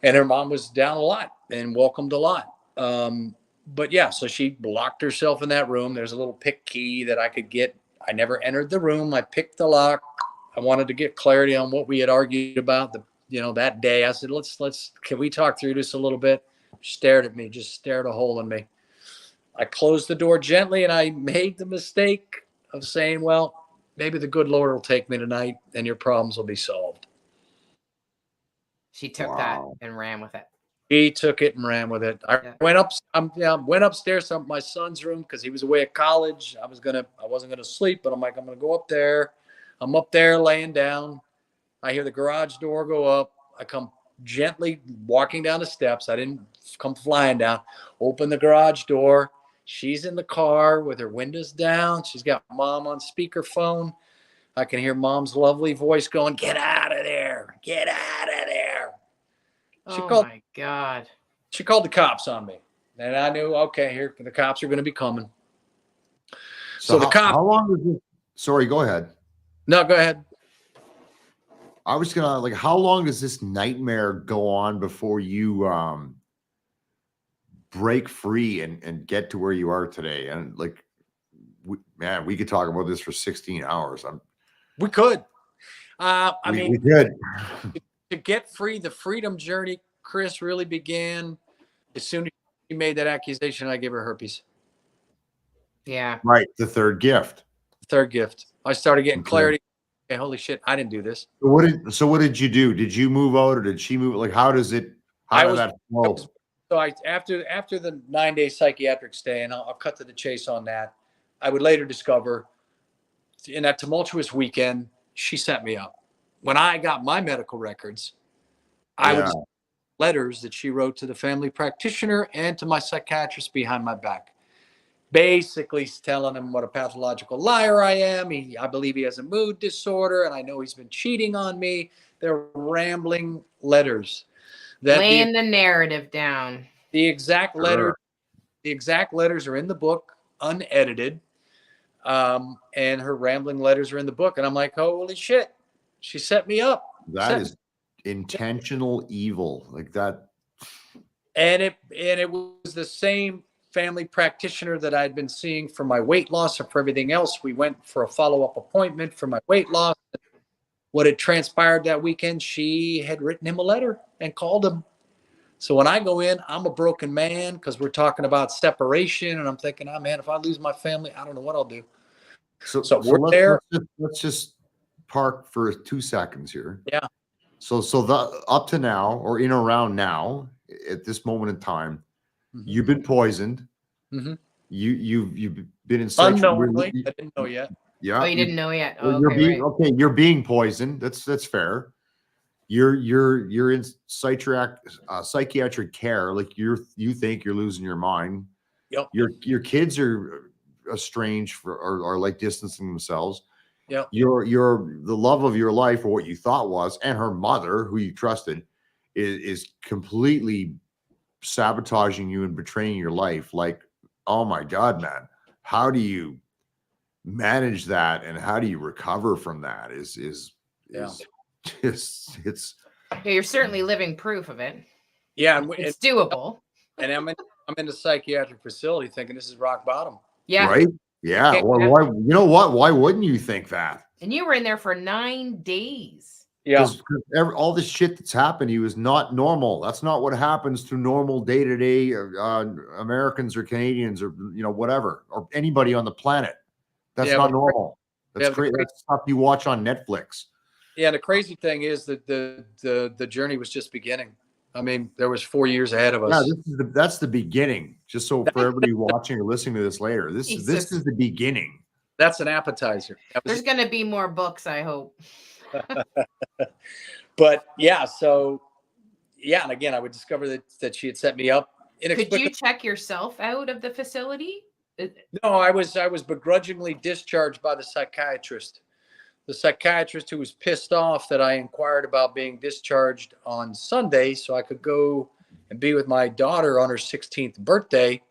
And her mom was down a lot and welcomed a lot. But yeah, so she locked herself in that room. There's a little pick key that I could get. I never entered the room. I picked the lock. I wanted to get clarity on what we had argued about that day. I said, can we talk through this a little bit? She stared at me, just stared a hole in me. I closed the door gently and I made the mistake of saying, well, maybe the good Lord will take me tonight and your problems will be solved.
She took that and ran with it.
He took it and ran with it. I went upstairs to my son's room because he was away at college. I wasn't gonna sleep, but I'm like, I'm gonna go up there. I'm up there laying down. I hear the garage door go up. I come gently walking down the steps. I didn't come flying down. Open the garage door. She's in the car with her windows down. She's got mom on speakerphone. I can hear mom's lovely voice going, "Get out of there. Get out of there."
My God.
She called the cops on me. And I knew, okay, here the cops are going to be coming. So the cops.
How long was this? Sorry, go ahead.
No, go ahead.
I was gonna how long does this nightmare go on before you break free and get to where you are today? And we could talk about this for 16 hours.
We could.
We could.
To get free, the freedom journey, Chris, really began as soon as she made that accusation. I gave her herpes.
Yeah.
Right. The third gift.
I started getting clarity. Okay, holy shit, I didn't do this.
So what did you do? Did you move out or did she move? How did that flow?
So after the 9-day psychiatric stay, and I'll cut to the chase on that, I would later discover in that tumultuous weekend, she set me up. When I got my medical records, I would letters that she wrote to the family practitioner and to my psychiatrist behind my back, basically telling him what a pathological liar I am. I believe he has a mood disorder, and I know he's been cheating on me. They're rambling letters.
Laying the narrative down.
The exact letters are in the book, unedited, and her rambling letters are in the book. And I'm like, holy shit, she set me up.
That is intentional evil, like that.
And it was the same family practitioner that I'd been seeing for my weight loss and for everything else. We went for a follow-up appointment for my weight loss. What had transpired that weekend, she had written him a letter and called him. So when I go in, I'm a broken man because we're talking about separation, and I'm thinking, oh man, if I lose my family, I don't know what I'll do. So we're there.
Let's just park for 2 seconds here.
Yeah.
So up to now, or in around now, at this moment in time, you've been poisoned.
Mm-hmm.
You've been in
unknowingly. I didn't know yet.
Yeah. Oh, you didn't know yet. Oh,
you're being poisoned. That's fair. You're in psychiatric care. Like you think you're losing your mind.
Yep.
Your kids are estranged are like distancing themselves.
Yep.
The love of your life, or what you thought was, and her mother, who you trusted, is completely sabotaging you and betraying your life. Like, oh my God, man, how do you manage that, and how do you recover from that?
You're certainly living proof of it.
Yeah,
it's doable.
And I'm in the psychiatric facility thinking this is rock bottom.
Yeah.
Right. Yeah. Well, why? You know what? Why wouldn't you think that?
And you were in there for 9 days.
Yeah.
All this shit that's happened to you is not normal. That's not what happens to normal day-to-day Americans or Canadians or whatever, or anybody on the planet. That's not normal. That's great. That's stuff you watch on Netflix.
Yeah. The crazy thing is that the journey was just beginning. I mean, there was 4 years ahead of us.
Yeah, that's the beginning. Just so for everybody watching or listening to this later, this is the beginning.
That's an appetizer.
There's going to be more books, I hope.
But yeah, and again, I would discover that she had set me up.
Could you check yourself out of the facility?
No, I was begrudgingly discharged by the psychiatrist. the psychiatrist who was pissed off that I inquired about being discharged on Sunday so I could go and be with my daughter on her 16th birthday.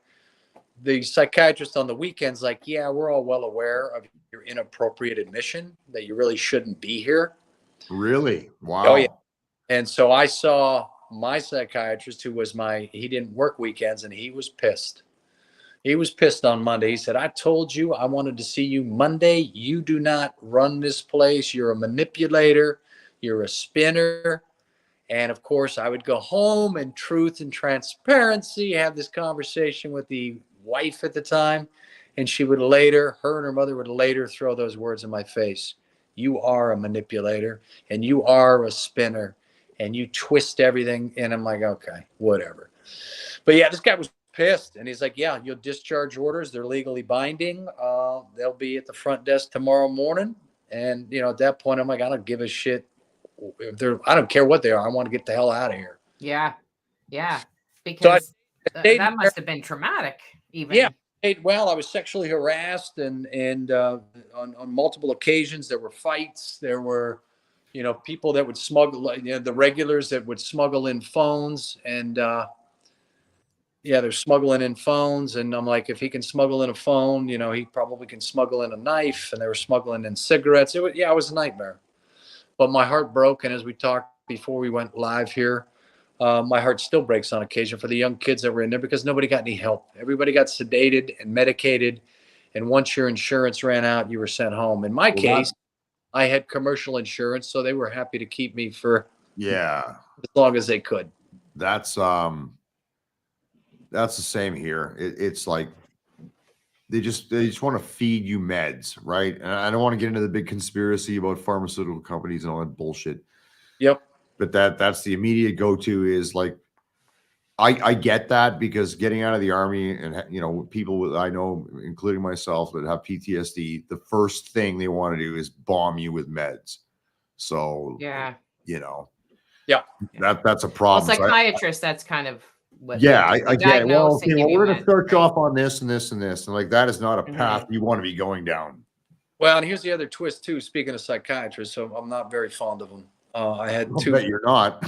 The psychiatrist on the weekends, like, yeah, we're all well aware of your inappropriate admission that you really shouldn't be here.
Really? Wow.
Oh, yeah. And so I saw my psychiatrist, who was he didn't work weekends, and he was pissed. He was pissed on Monday. He said, I told you I wanted to see you Monday. You do not run this place. You're a manipulator. You're a spinner. And of course, I would go home and truth and transparency, have this conversation with the wife at the time. And she would later, her and her mother would later throw those words in my face. You are a manipulator and you are a spinner and you twist everything. And I'm like, okay, whatever. But yeah, this guy was pissed. And he's like, yeah, you'll discharge orders. They're legally binding. They'll be at the front desk tomorrow morning. And, you know, at that point, I'm like, I don't give a shit. I don't care what they are. I want to get the hell out of here.
Yeah. Yeah. Because
so
that must have been traumatic even.
Yeah. Well, I was sexually harassed and on multiple occasions. There were fights. There were, you know, people that would smuggle, you know, the regulars that would smuggle in phones and, they're smuggling in phones. And I'm like, if he can smuggle in a phone, you know, he probably can smuggle in a knife. And they were smuggling in cigarettes. It was a nightmare. But my heart broke. And as we talked before we went live here, my heart still breaks on occasion for the young kids that were in there because nobody got any help. Everybody got sedated and medicated. And once your insurance ran out, you were sent home. In my case, I had commercial insurance, so they were happy to keep me for as long as they could.
That's the same here. It's like they just want to feed you meds, right? And I don't want to get into the big conspiracy about pharmaceutical companies and all that bullshit.
Yep.
But that's the immediate go-to is like, I get that because getting out of the army and, you know, people I know, including myself, that have PTSD, the first thing they want to do is bomb you with meds. So, you know, that's a problem.
Well, psychiatrist, that's kind of what.
I get it. Well, okay, we're going to start you off on this and this and this. And like, that is not a path you want to be going down.
Well, and here's the other twist too. Speaking of psychiatrists, so I'm not very fond of them. I had two.
Bet you're not.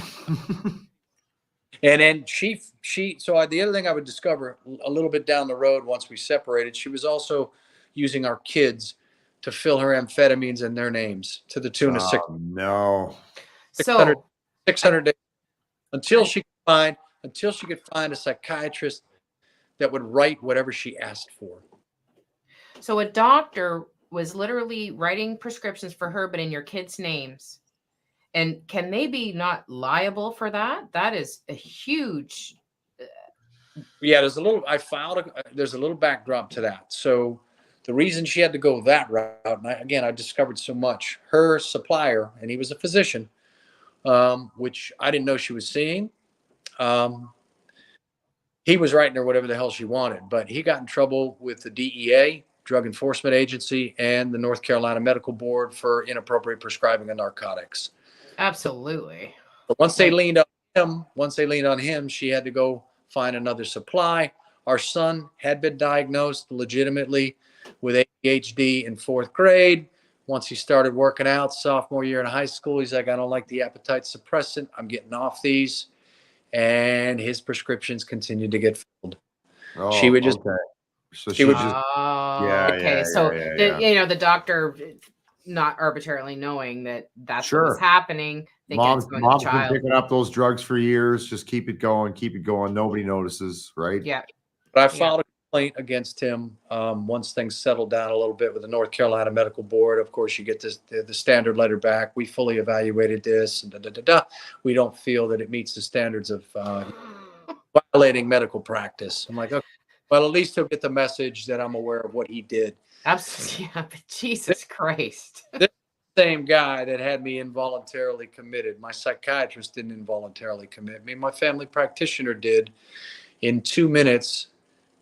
And then the other thing I would discover a little bit down the road once we separated, she was also using our kids to fill her amphetamines in their names to the tune of 600 days until she could find a psychiatrist that would write whatever she asked for.
So a doctor was literally writing prescriptions for her, but in your kids' names. And can they be not liable for that? That is a huge.
Yeah, there's a little backdrop to that. So the reason she had to go that route, and I discovered so much. Her supplier, and he was a physician, which I didn't know she was seeing. He was writing her whatever the hell she wanted, but he got in trouble with the DEA, Drug Enforcement Agency, and the North Carolina Medical Board for inappropriate prescribing of narcotics.
Absolutely.
But once they leaned on him, she had to go find another supply. Our son had been diagnosed legitimately with ADHD in 4th grade. Once he started working out, sophomore year in high school, he's like, I don't like the appetite suppressant. I'm getting off these. And his prescriptions continued to get filled. She would just,
so she would just,
you know, the doctor, not arbitrarily knowing that that's what was happening.
Mom's been picking up those drugs for years. Just keep it going. Nobody notices, right?
Yeah.
But I filed a complaint against him once things settled down a little bit with the North Carolina Medical Board. Of course, you get the standard letter back. We fully evaluated this. We don't feel that it meets the standards of violating medical practice. I'm like, okay, well, at least he'll get the message that I'm aware of what he did.
Absolutely. Yeah, but Jesus Christ.
This same guy that had me involuntarily committed. My psychiatrist didn't involuntarily commit me. My family practitioner did in 2 minutes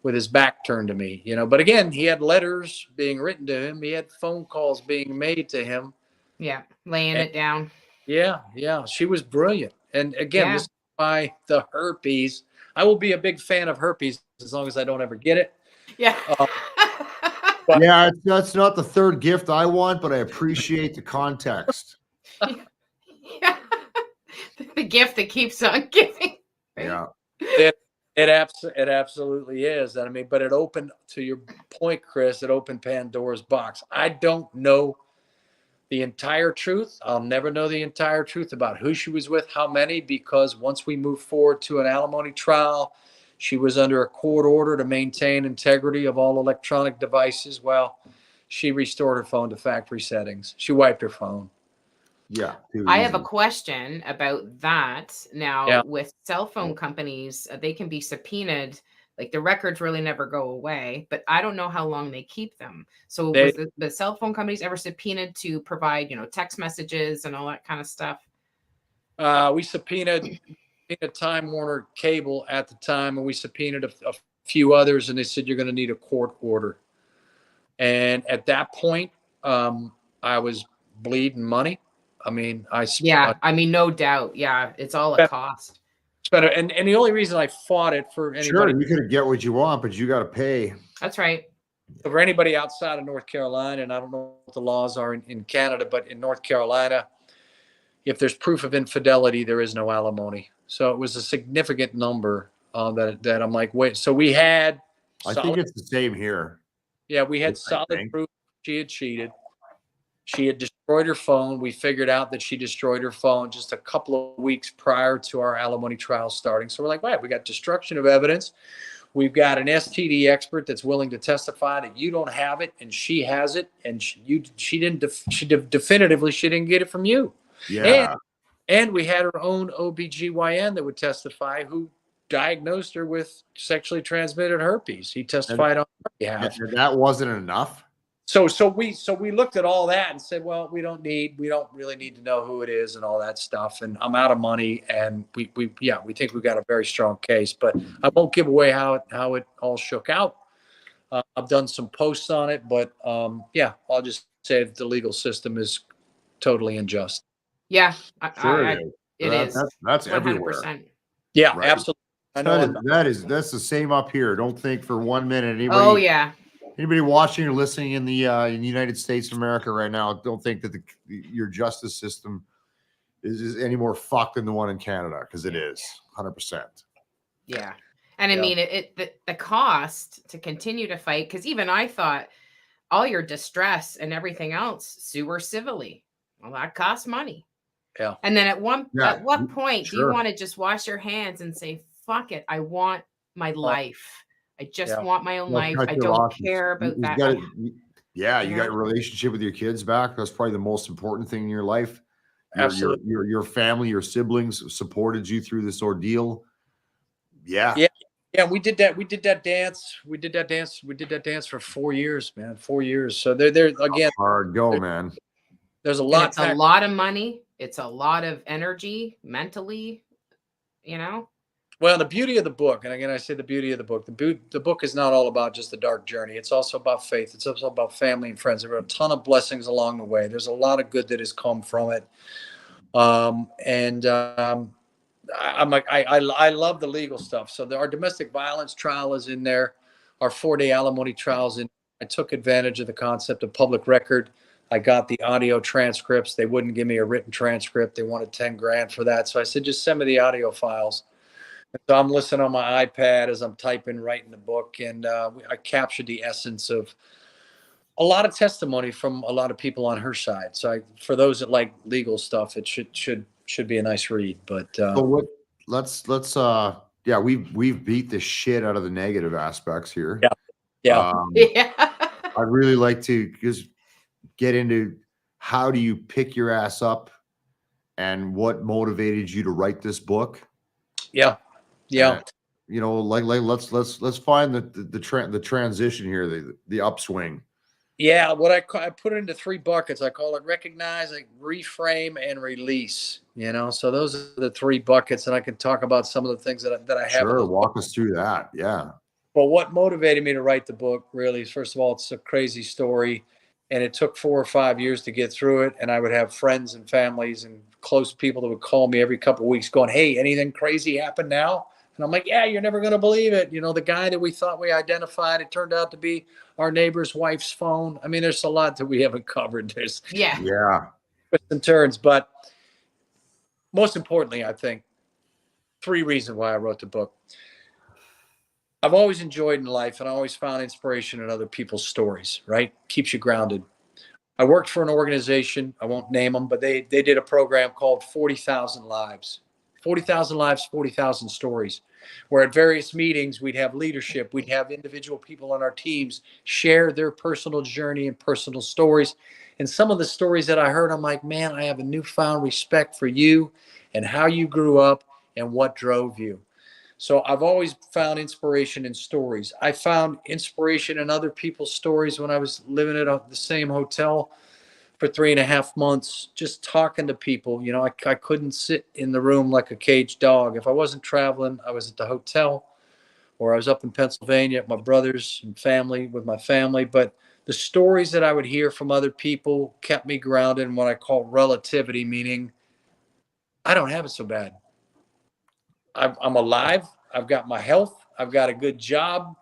with his back turned to me, you know. But again, he had letters being written to him. He had phone calls being made to him.
Yeah, laying it down.
Yeah. She was brilliant. And again, this is why the herpes. I will be a big fan of herpes as long as I don't ever get it.
Yeah.
But
Yeah, that's not the third gift I want, but I appreciate the context.
Yeah. The gift that keeps on giving. Right?
Yeah.
it absolutely is. And I mean, but it opened, to your point, Chris, it opened Pandora's box. I don't know the entire truth. I'll never know the entire truth about who she was with, how many, because once we moved forward to an alimony trial, she was under a court order to maintain integrity of all electronic devices. Well, she restored her phone to factory settings. She wiped her phone.
Yeah. Too
I have a
easy.
question about that. Now,
Yeah.
with cell phone companies, they can be subpoenaed. Like the records really never go away, but I don't know how long they keep them. So
They-
was the cell phone companies ever subpoenaed to provide, text messages and all that kind of stuff?
We subpoenaed Time Warner Cable at the time, and we subpoenaed a few others, and they said you're going to need a court order. And at that point, I was bleeding money. I mean,
Yeah, I mean, no doubt. Yeah, it's all a cost.
and the only reason I fought it for
Sure,
anybody,
you could get what you want, but you got to pay.
That's right.
for anybody outside of North Carolina, and I don't know what the laws are in Canada, but in North Carolina, if there's proof of infidelity, there is no alimony. So it was a significant number that I'm like, wait. So we had,
I think it's the same here.
yeah, we had solid proof she had cheated. She had destroyed her phone. We figured out that she destroyed her phone just a couple of weeks prior to our alimony trial starting. So we're like, wait, we got destruction of evidence. We've got an STD expert that's willing to testify that you don't have it and she has it, and definitively she didn't get it from you.
Yeah.
And we had her own OBGYN that would testify, who diagnosed her with sexually transmitted herpes. He testified on her behalf.
And that wasn't enough.
So we looked at all that and said, well, we don't really need to know who it is and all that stuff. And I'm out of money, and we think we got a very strong case, but I won't give away how it all shook out. I've done some posts on it, but I'll just say that the legal system is totally unjust.
Yeah,
Sure
it is.
That's
100%.
everywhere.
Yeah,
Right.
absolutely. I know
That's the same up here. Don't think for 1 minute anybody watching or listening in the United States of America right now, don't think that your justice system is any more fucked than the one in Canada, because it is 100%.
Yeah. And I mean, the cost to continue to fight, because even I thought all your distress and everything else, sue her civilly. Well, that costs money.
Yeah.
And then at what point do you
Sure.
want to just wash your hands and say, fuck it, I want my life. I just want my own life. I don't care about that.
You got a relationship with your kids back. That's probably the most important thing in your life.
Absolutely.
Your family, your siblings supported you through this ordeal. Yeah.
Yeah, we did that. We did that dance. We did that dance for 4 years, man. 4 years. So there again.
Hard go, man.
There's a lot.
It's a lot of money. It's a lot of energy, mentally.
Well, the beauty of the book, and again, I say the beauty of the book. The book is not all about just the dark journey. It's also about faith. It's also about family and friends. There are a ton of blessings along the way. There's a lot of good that has come from it. I'm like, I love the legal stuff. So our domestic violence trial is in there. Our 4-day alimony trials in. I took advantage of the concept of public record. I got the audio transcripts. They wouldn't give me a written transcript. They wanted $10,000 for that. So I said, just send me the audio files. So I'm listening on my iPad as I'm typing, writing the book, and I captured the essence of a lot of testimony from a lot of people on her side. So for those that like legal stuff, it should be a nice read. But
we've beat the shit out of the negative aspects here.
Yeah.
I'd really like to just get into how do you pick your ass up and what motivated you to write this book.
Yeah.
Let's find the transition here, the upswing.
Yeah, what I put it into 3 buckets. I call it recognize, reframe, and release. So those are the 3 buckets, and I can talk about some of the things that I have.
Sure, walk us through that. Yeah.
Well, what motivated me to write the book really is, first of all, it's a crazy story, and it took 4 or 5 years to get through it. And I would have friends and families and close people that would call me every couple of weeks, going, "Hey, anything crazy happen now?" And I'm like, yeah, you're never going to believe it. The guy that we thought we identified, it turned out to be our neighbor's wife's phone. I mean, there's a lot that we haven't covered. There's
Yeah.
twists and turns. But most importantly, I think 3 reasons why I wrote the book. I've always enjoyed in life, and I always found inspiration in other people's stories, right? Keeps you grounded. I worked for an organization, I won't name them, but they did a program called 40,000 Lives. 40,000 Lives, 40,000 Stories, where at various meetings, we'd have leadership, we'd have individual people on our teams share their personal journey and personal stories. And some of the stories that I heard, I'm like, man, I have a newfound respect for you and how you grew up and what drove you. So I've always found inspiration in stories. I found inspiration in other people's stories when I was living at the same hotel for 3.5 months, just talking to people. I couldn't sit in the room like a caged dog. If I wasn't traveling, I was at the hotel, or I was up in Pennsylvania at my brother's and family with my family. But the stories that I would hear from other people kept me grounded in what I call relativity, meaning I don't have it so bad. I'm alive. I've got my health. I've got a good job.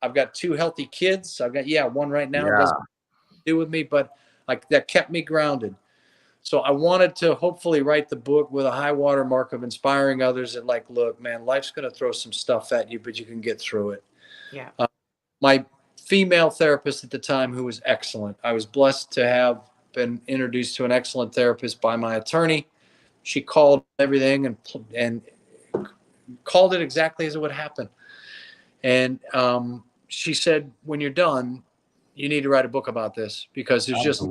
I've got 2 healthy kids. I've got, one right now. It doesn't do with me, but that kept me grounded. So I wanted to hopefully write the book with a high water mark of inspiring others that look, man, life's going to throw some stuff at you, but you can get through it.
Yeah.
My female therapist at the time, who was excellent. I was blessed to have been introduced to an excellent therapist by my attorney. She called everything and called it exactly as it would happen. And she said, when you're done, you need to write a book about this, because there's just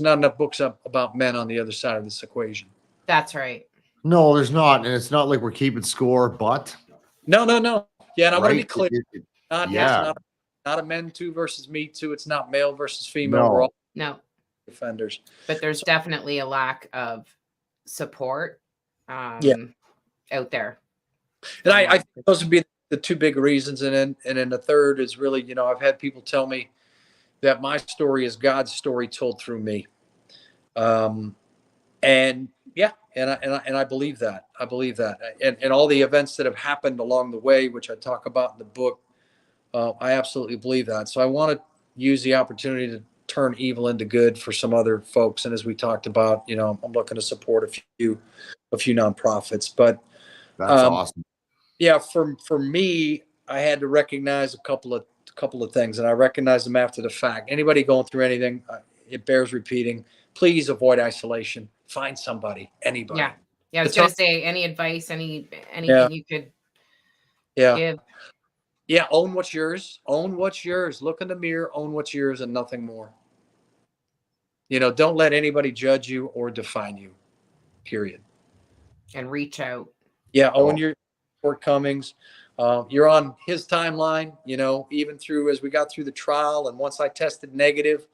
not enough books about men on the other side of this equation.
That's right.
No, there's not. And it's not like we're keeping score, but
no. Yeah. And I want to be clear.
It's
Not a men too versus me too. It's not male versus female.
No.
We're all
No.
defenders.
But there's definitely a lack of support out there.
And I think those would be the 2 big reasons. And then the third is really, I've had people tell me that my story is God's story told through me. And I believe that. I believe that. And all the events that have happened along the way, which I talk about in the book, I absolutely believe that. So I want to use the opportunity to turn evil into good for some other folks. And as we talked about, I'm looking to support a few nonprofits. But
that's awesome.
Yeah, for me, I had to recognize a couple of things, and I recognized them after the fact. Anybody going through anything, it bears repeating. Please avoid isolation. Find somebody, anybody.
Yeah. I was going to say, any advice, anything you could give.
Yeah, own what's yours. Own what's yours. Look in the mirror, own what's yours, and nothing more. Don't let anybody judge you or define you, period.
And reach out.
Yeah, own your shortcomings. You're on his timeline, even through as we got through the trial. And once I tested negative,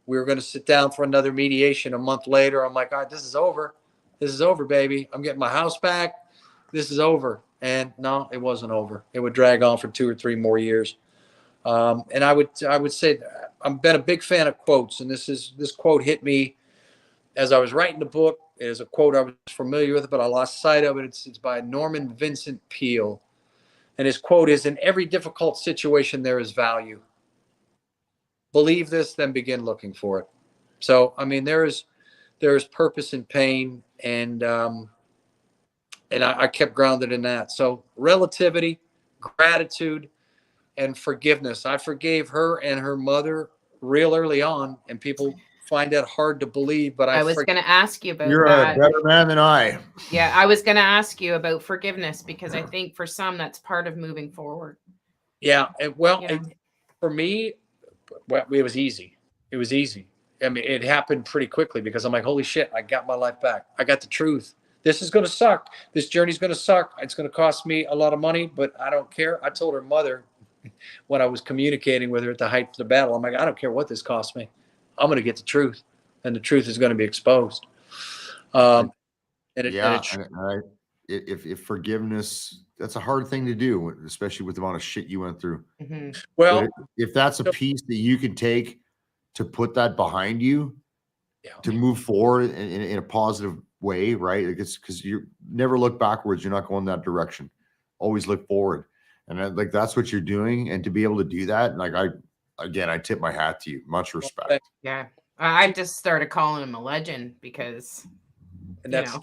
we were going to sit down for another mediation a month later. I'm like, all right, this is over. This is over, baby. I'm getting my house back. This is over. And no, it wasn't over. It would drag on for 2 or 3 more years. And I would say I've been a big fan of quotes. And this quote hit me as I was writing the book. It is a quote I was familiar with, but I lost sight of it. It's by Norman Vincent Peale. And his quote is, in every difficult situation, there is value. Believe this, then begin looking for it. So, I mean, there is purpose in pain, and I kept grounded in that. So relativity, gratitude, and forgiveness. I forgave her and her mother real early on, and people find that hard to believe, but
I was going to ask you about
You're
that.
a better man than I.
Yeah, I was going to ask you about forgiveness, because I think for some that's part of moving forward.
Yeah, and for me, it was easy. It was easy. I mean, it happened pretty quickly, because I'm like, holy shit, I got my life back. I got the truth. This is going to suck. This journey's going to suck. It's going to cost me a lot of money, but I don't care. I told her mother when I was communicating with her at the height of the battle, I'm like, I don't care what this costs me. I'm going to get the truth, and the truth is going to be exposed.
If forgiveness, that's a hard thing to do, especially with the amount of shit you went through.
Mm-hmm.
Well,
if that's a piece that you can take to put that behind you, to move forward in a positive way, right? Like it's because you never look backwards. You're not going that direction. Always look forward. And like that's what you're doing. And to be able to do that, like I tip my hat to you. Much respect.
Yeah. I've just started calling him a legend because
And that's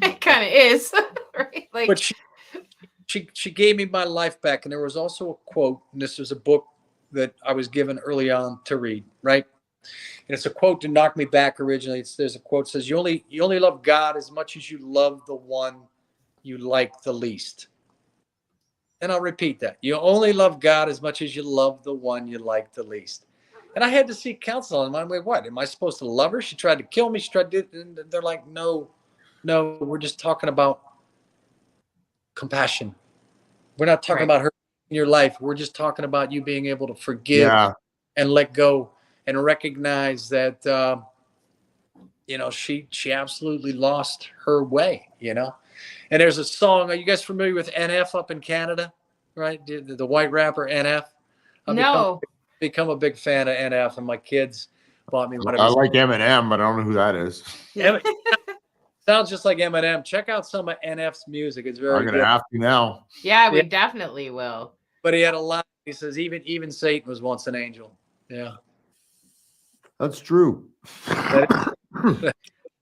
it kind of is. Right? Like,
but she gave me my life back. And there was also a quote, and this was a book that I was given early on to read, right? And it's a quote to knock me back originally. There's a quote that says, you only love God as much as you love the one you like the least. And I'll repeat that. You only love God as much as you love the one you like the least. And I had to seek counsel on my way. What? Am I supposed to love her? She tried to kill me. She tried to, and they're like, no, we're just talking about compassion. We're not talking about her in your life. We're just talking about you being able to forgive and let go and recognize that, she absolutely lost her way, And there's a song. Are you guys familiar with NF up in Canada? Right? The white rapper NF. I've become a big fan of NF, and my kids bought me one of his.
I like Eminem, but I don't know who that is.
Sounds just like Eminem. Check out some of NF's music. It's very
I'm going to have to now.
Yeah, we definitely will.
But he had a line. He says, even Satan was once an angel. Yeah.
That's true.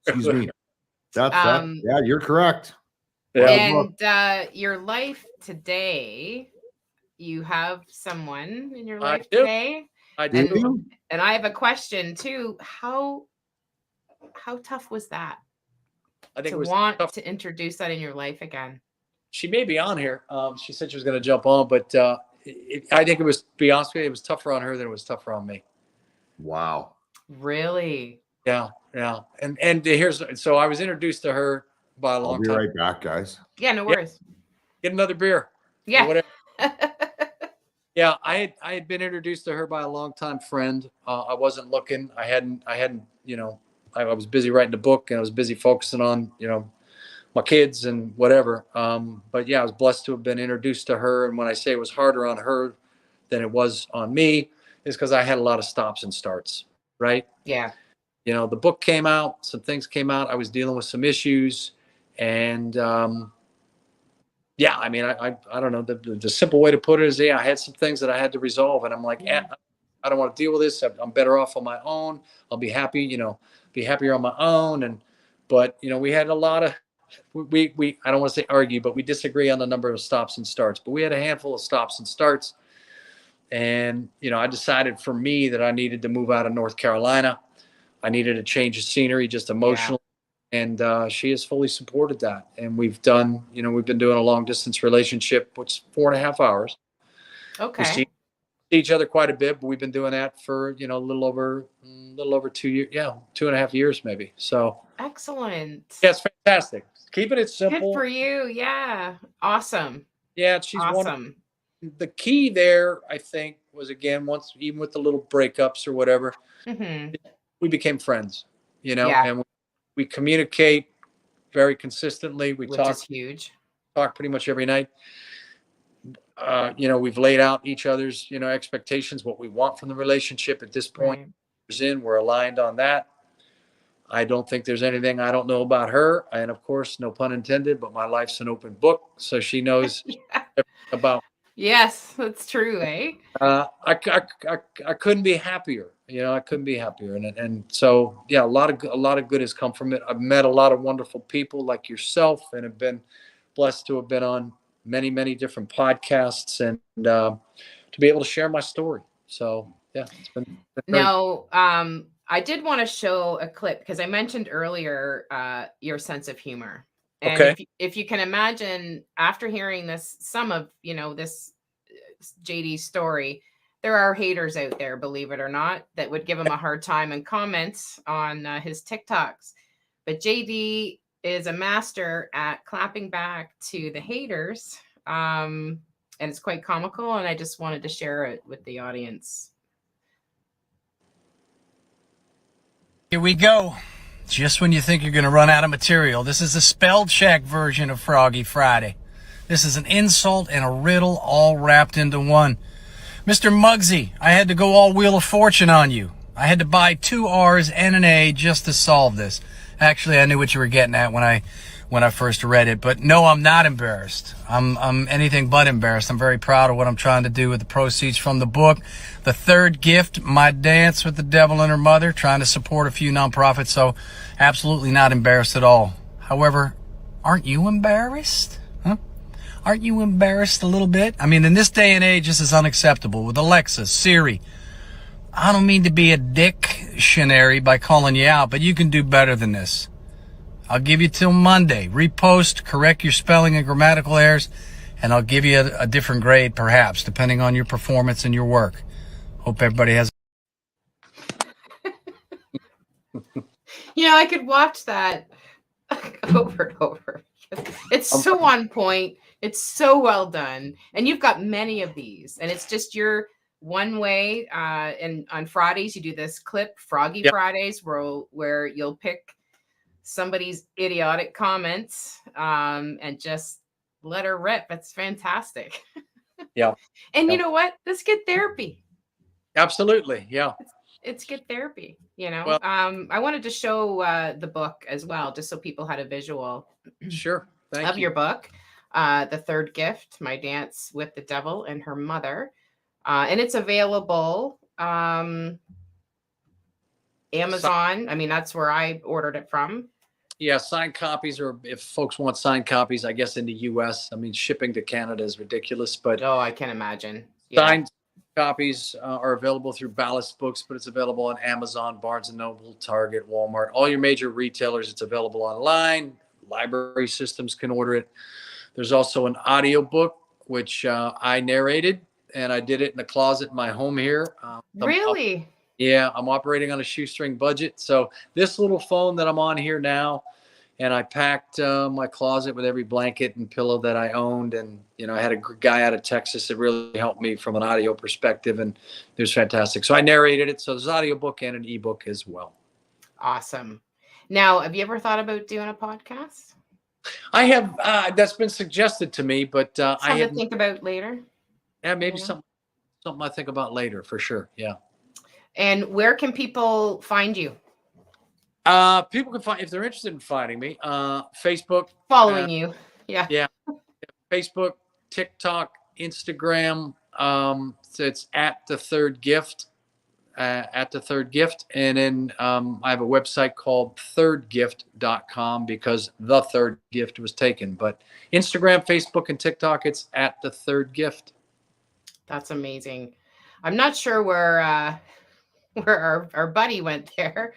Excuse me. Yeah, you're correct.
Yeah.
And your life today, you have someone in your life today.
I do.
And I have a question too. How tough was that?
I think
to
it was
want
tough.
To introduce that in your life again.
She may be on here. She said she was going to jump on, but I think it was, to be honest with you, it was tougher on her than it was tougher on me.
Wow.
Really?
Yeah. And so I was introduced to her by a long time.
I'll be right back, guys.
Yeah, no worries.
Get another beer.
Yeah.
Whatever. Yeah, I had been introduced to her by a longtime friend. I wasn't looking. I hadn't. I was busy writing a book, and I was busy focusing on my kids and whatever. But yeah, I was blessed to have been introduced to her. And when I say it was harder on her than it was on me, is because I had a lot of stops and starts. Right?
Yeah.
The book came out. Some things came out. I was dealing with some issues, and yeah, I mean, I don't know. The simple way to put it is, I had some things that I had to resolve, and I'm like, I don't want to deal with this. I'm better off on my own. I'll be happy, be happier on my own. But we had a lot of, we I don't want to say argue, but we disagree on the number of stops and starts. But we had a handful of stops and starts, and I decided for me that I needed to move out of North Carolina. I needed a change of scenery, just emotionally. And she has fully supported that. And we've been doing a long distance relationship, which is 4.5 hours.
Okay.
We see each other quite a bit, but we've been doing that for, a little over 2 years. Yeah. 2.5 years maybe. So
excellent.
Yeah, it's fantastic. Keeping it simple.
Good for you. Yeah. Awesome.
Yeah. She's
awesome.
The key there, I think, was, again, even with the little breakups or whatever, we became friends, and we communicate very consistently.
Which is huge.
Talk pretty much every night. We've laid out each other's, expectations, what we want from the relationship at this point. Right. We're aligned on that. I don't think there's anything I don't know about her. And of course, no pun intended, but my life's an open book. So she knows about.
Yes, that's true, eh?
I couldn't be happier. I couldn't be happier. And so, yeah, a lot of good has come from it. I've met a lot of wonderful people like yourself, and have been blessed to have been on many, many different podcasts, and to be able to share my story. So, yeah, it's been great.
Now, I did want to show a clip because I mentioned earlier your sense of humor. And
okay.
If you can imagine, after hearing some of this JD's story, there are haters out there, believe it or not, that would give him a hard time in comments on his TikToks. But JD is a master at clapping back to the haters, and it's quite comical. And I just wanted to share it with the audience.
Here we go. Just when you think you're going to run out of material, this is the spell check version of Froggy Friday. This is an insult and a riddle all wrapped into one. Mr. Muggsy, I had to go all Wheel of Fortune on you. I had to buy 2 R's and an A just to solve this. Actually, I knew what you were getting at when I first read it, but no, I'm not embarrassed. I'm anything but embarrassed. I'm very proud of what I'm trying to do with the proceeds from the book. The Third Gift, My Dance with the Devil and Her Mother, trying to support a few nonprofits, so absolutely not embarrassed at all. However, aren't you embarrassed? Huh? Aren't you embarrassed a little bit? I mean, in this day and age, this is unacceptable. With Alexa, Siri, I don't mean to be a dictionary by calling you out, but you can do better than this. I'll give you till Monday. Repost, correct your spelling and grammatical errors, and I'll give you a different grade, perhaps, depending on your performance and your work. Hope everybody has...
I could watch that over and over. It's so on point. It's so well done. And you've got many of these. And it's just your one way. And on Fridays, you do this clip, Froggy Fridays, where you'll pick somebody's idiotic comments and just let her rip. It's fantastic.
Yeah.
And you know what? Let's get therapy.
Absolutely. Yeah.
It's good therapy,
Well,
I wanted to show the book as well, just so people had a visual
sure. Thank
of
you.
your book, The Third Gift, My Dance with the Devil and Her Mother. And it's available Amazon. I mean, that's where I ordered it from.
Yeah, signed copies, or if folks want signed copies, I guess in the U.S. I mean, shipping to Canada is ridiculous, but
Oh, I can imagine. Yeah.
signed copies are available through Ballast Books, but it's available on Amazon, Barnes & Noble, Target, Walmart, all your major retailers. It's available online. Library systems can order it. There's also an audio book, which I narrated, and I did it in the closet in my home here.
Really?
I'm operating on a shoestring budget. So this little phone that I'm on here now, and I packed my closet with every blanket and pillow that I owned. And, I had a guy out of Texas that really helped me from an audio perspective, and it was fantastic. So I narrated it. So there's an audio book and an ebook as well.
Awesome. Now, have you ever thought about doing a podcast?
I have. That's been suggested to me, but I have
to think about later.
Yeah, maybe something I think about later for sure. Yeah.
And where can people find you?
People can find, if they're interested in finding me, Facebook,
following you. Yeah.
Facebook, TikTok, Instagram. So it's at The Third Gift, and then I have a website called thirdgift.com because the third gift was taken. But Instagram, Facebook, and TikTok, it's at The Third Gift.
That's amazing. I'm not sure where our buddy went there.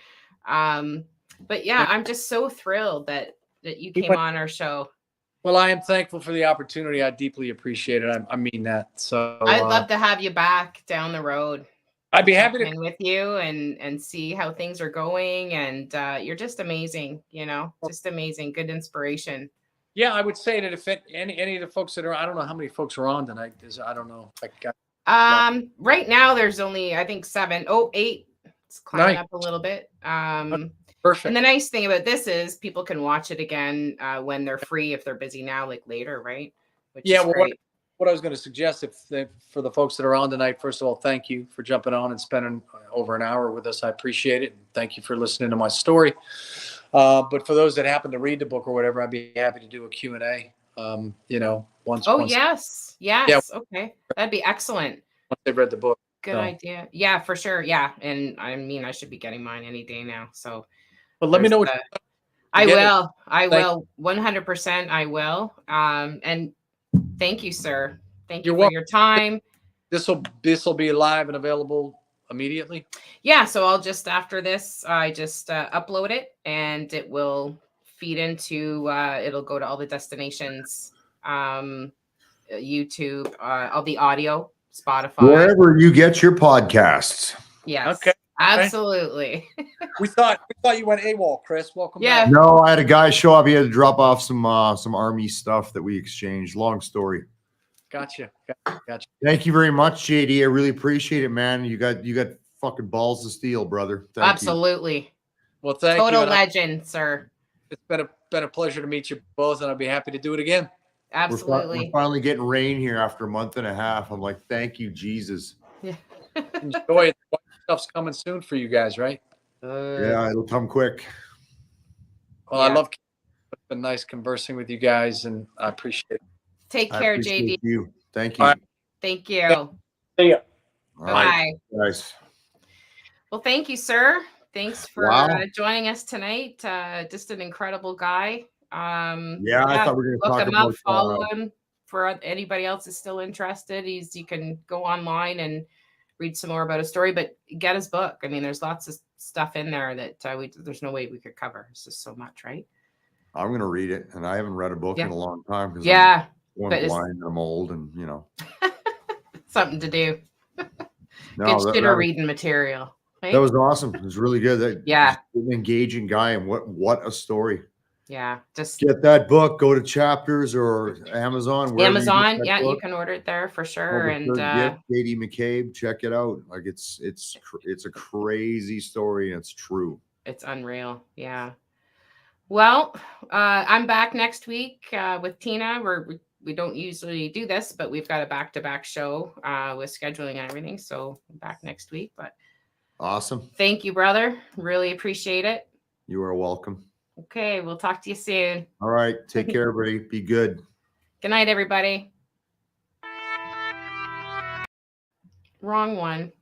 But yeah, I'm just so thrilled that you came on our show.
Well, I am thankful for the opportunity. I deeply appreciate it. I mean that. So
I'd love to have you back down the road.
I'd be happy to
with you and see how things are going. And you're just amazing, just amazing. Good inspiration.
Yeah, I would say that if any of the folks that are, I don't know how many folks are on tonight. I don't know.
Right now there's only, I think 8. It's climbing up a little bit.
Perfect.
And the nice thing about this is people can watch it again when they're free, if they're busy now, like later, right? Which is great.
What I was going to suggest, for the folks that are on tonight, first of all, thank you for jumping on and spending over an hour with us. I appreciate it. Thank you for listening to my story. But for those that happen to read the book or whatever, I'd be happy to do a Q&A. Once.
Yes. Yeah. Okay, that'd be excellent.
Once they've read the book.
Good idea. Yeah, for sure. Yeah, and I mean, I should be getting mine any day now. So,
but let me know.
I will. 100%. I will. And thank you, sir. Thank you for your time.
This will be live and available immediately.
Yeah. So I'll just, after this, I just upload it and it will feed into, it'll go to all the destinations, YouTube, all the audio, Spotify,
wherever you get your podcasts.
Yes.
Okay.
Absolutely.
We thought you went AWOL, Chris. Welcome back.
No, I had a guy show up. He had to drop off some army stuff that we exchanged. Long story.
Gotcha.
Thank you very much, JD. I really appreciate it, man. You got fucking balls of steel, brother. Thank
Absolutely.
You.
Well, thank you.
Total legend, sir.
It's been a pleasure to meet you both, and I'll be happy to do it again.
Absolutely.
We're finally getting rain here after a month and a half. I'm like, thank you, Jesus.
Yeah.
Enjoy it. stuff's coming soon for you guys, right?
Yeah, it'll come quick.
Well, I love. It's been nice conversing with you guys, and I appreciate it.
Take
I
care,
appreciate
JD.
you. Thank you.
All right.
Thank you.
See ya.
All
Bye.
right, guys.
Well, thank you, sir. Thanks for
Wow.
joining us tonight. Just an incredible guy.
Yeah, I thought we were going to
look
talk
him up,
about
follow him. For anybody else that's still interested, you can go online and read some more about his story, but get his book. I mean, there's lots of stuff in there that there's no way we could cover. It's just so much, right?
I'm going to read it, and I haven't read a book in a long time because
I'm
blind and I'm old, and
something to do.
No,
Good shitter reading material. Right?
That was awesome. It was really good.
Yeah,
an engaging guy, and what a story.
Yeah, just
get that book. Go to Chapters or Amazon.
Amazon, you can order it there for sure. And
JD McCabe, check it out. Like it's a crazy story, and it's true.
It's unreal. Yeah. Well, I'm back next week with Tina. We don't usually do this, but we've got a back-to-back show with scheduling and everything. So I'm back next week. But
awesome.
Thank you, brother. Really appreciate it.
You are welcome.
Okay, we'll talk to you soon.
All right. Take care, everybody. Be good.
Good night, everybody. Wrong one.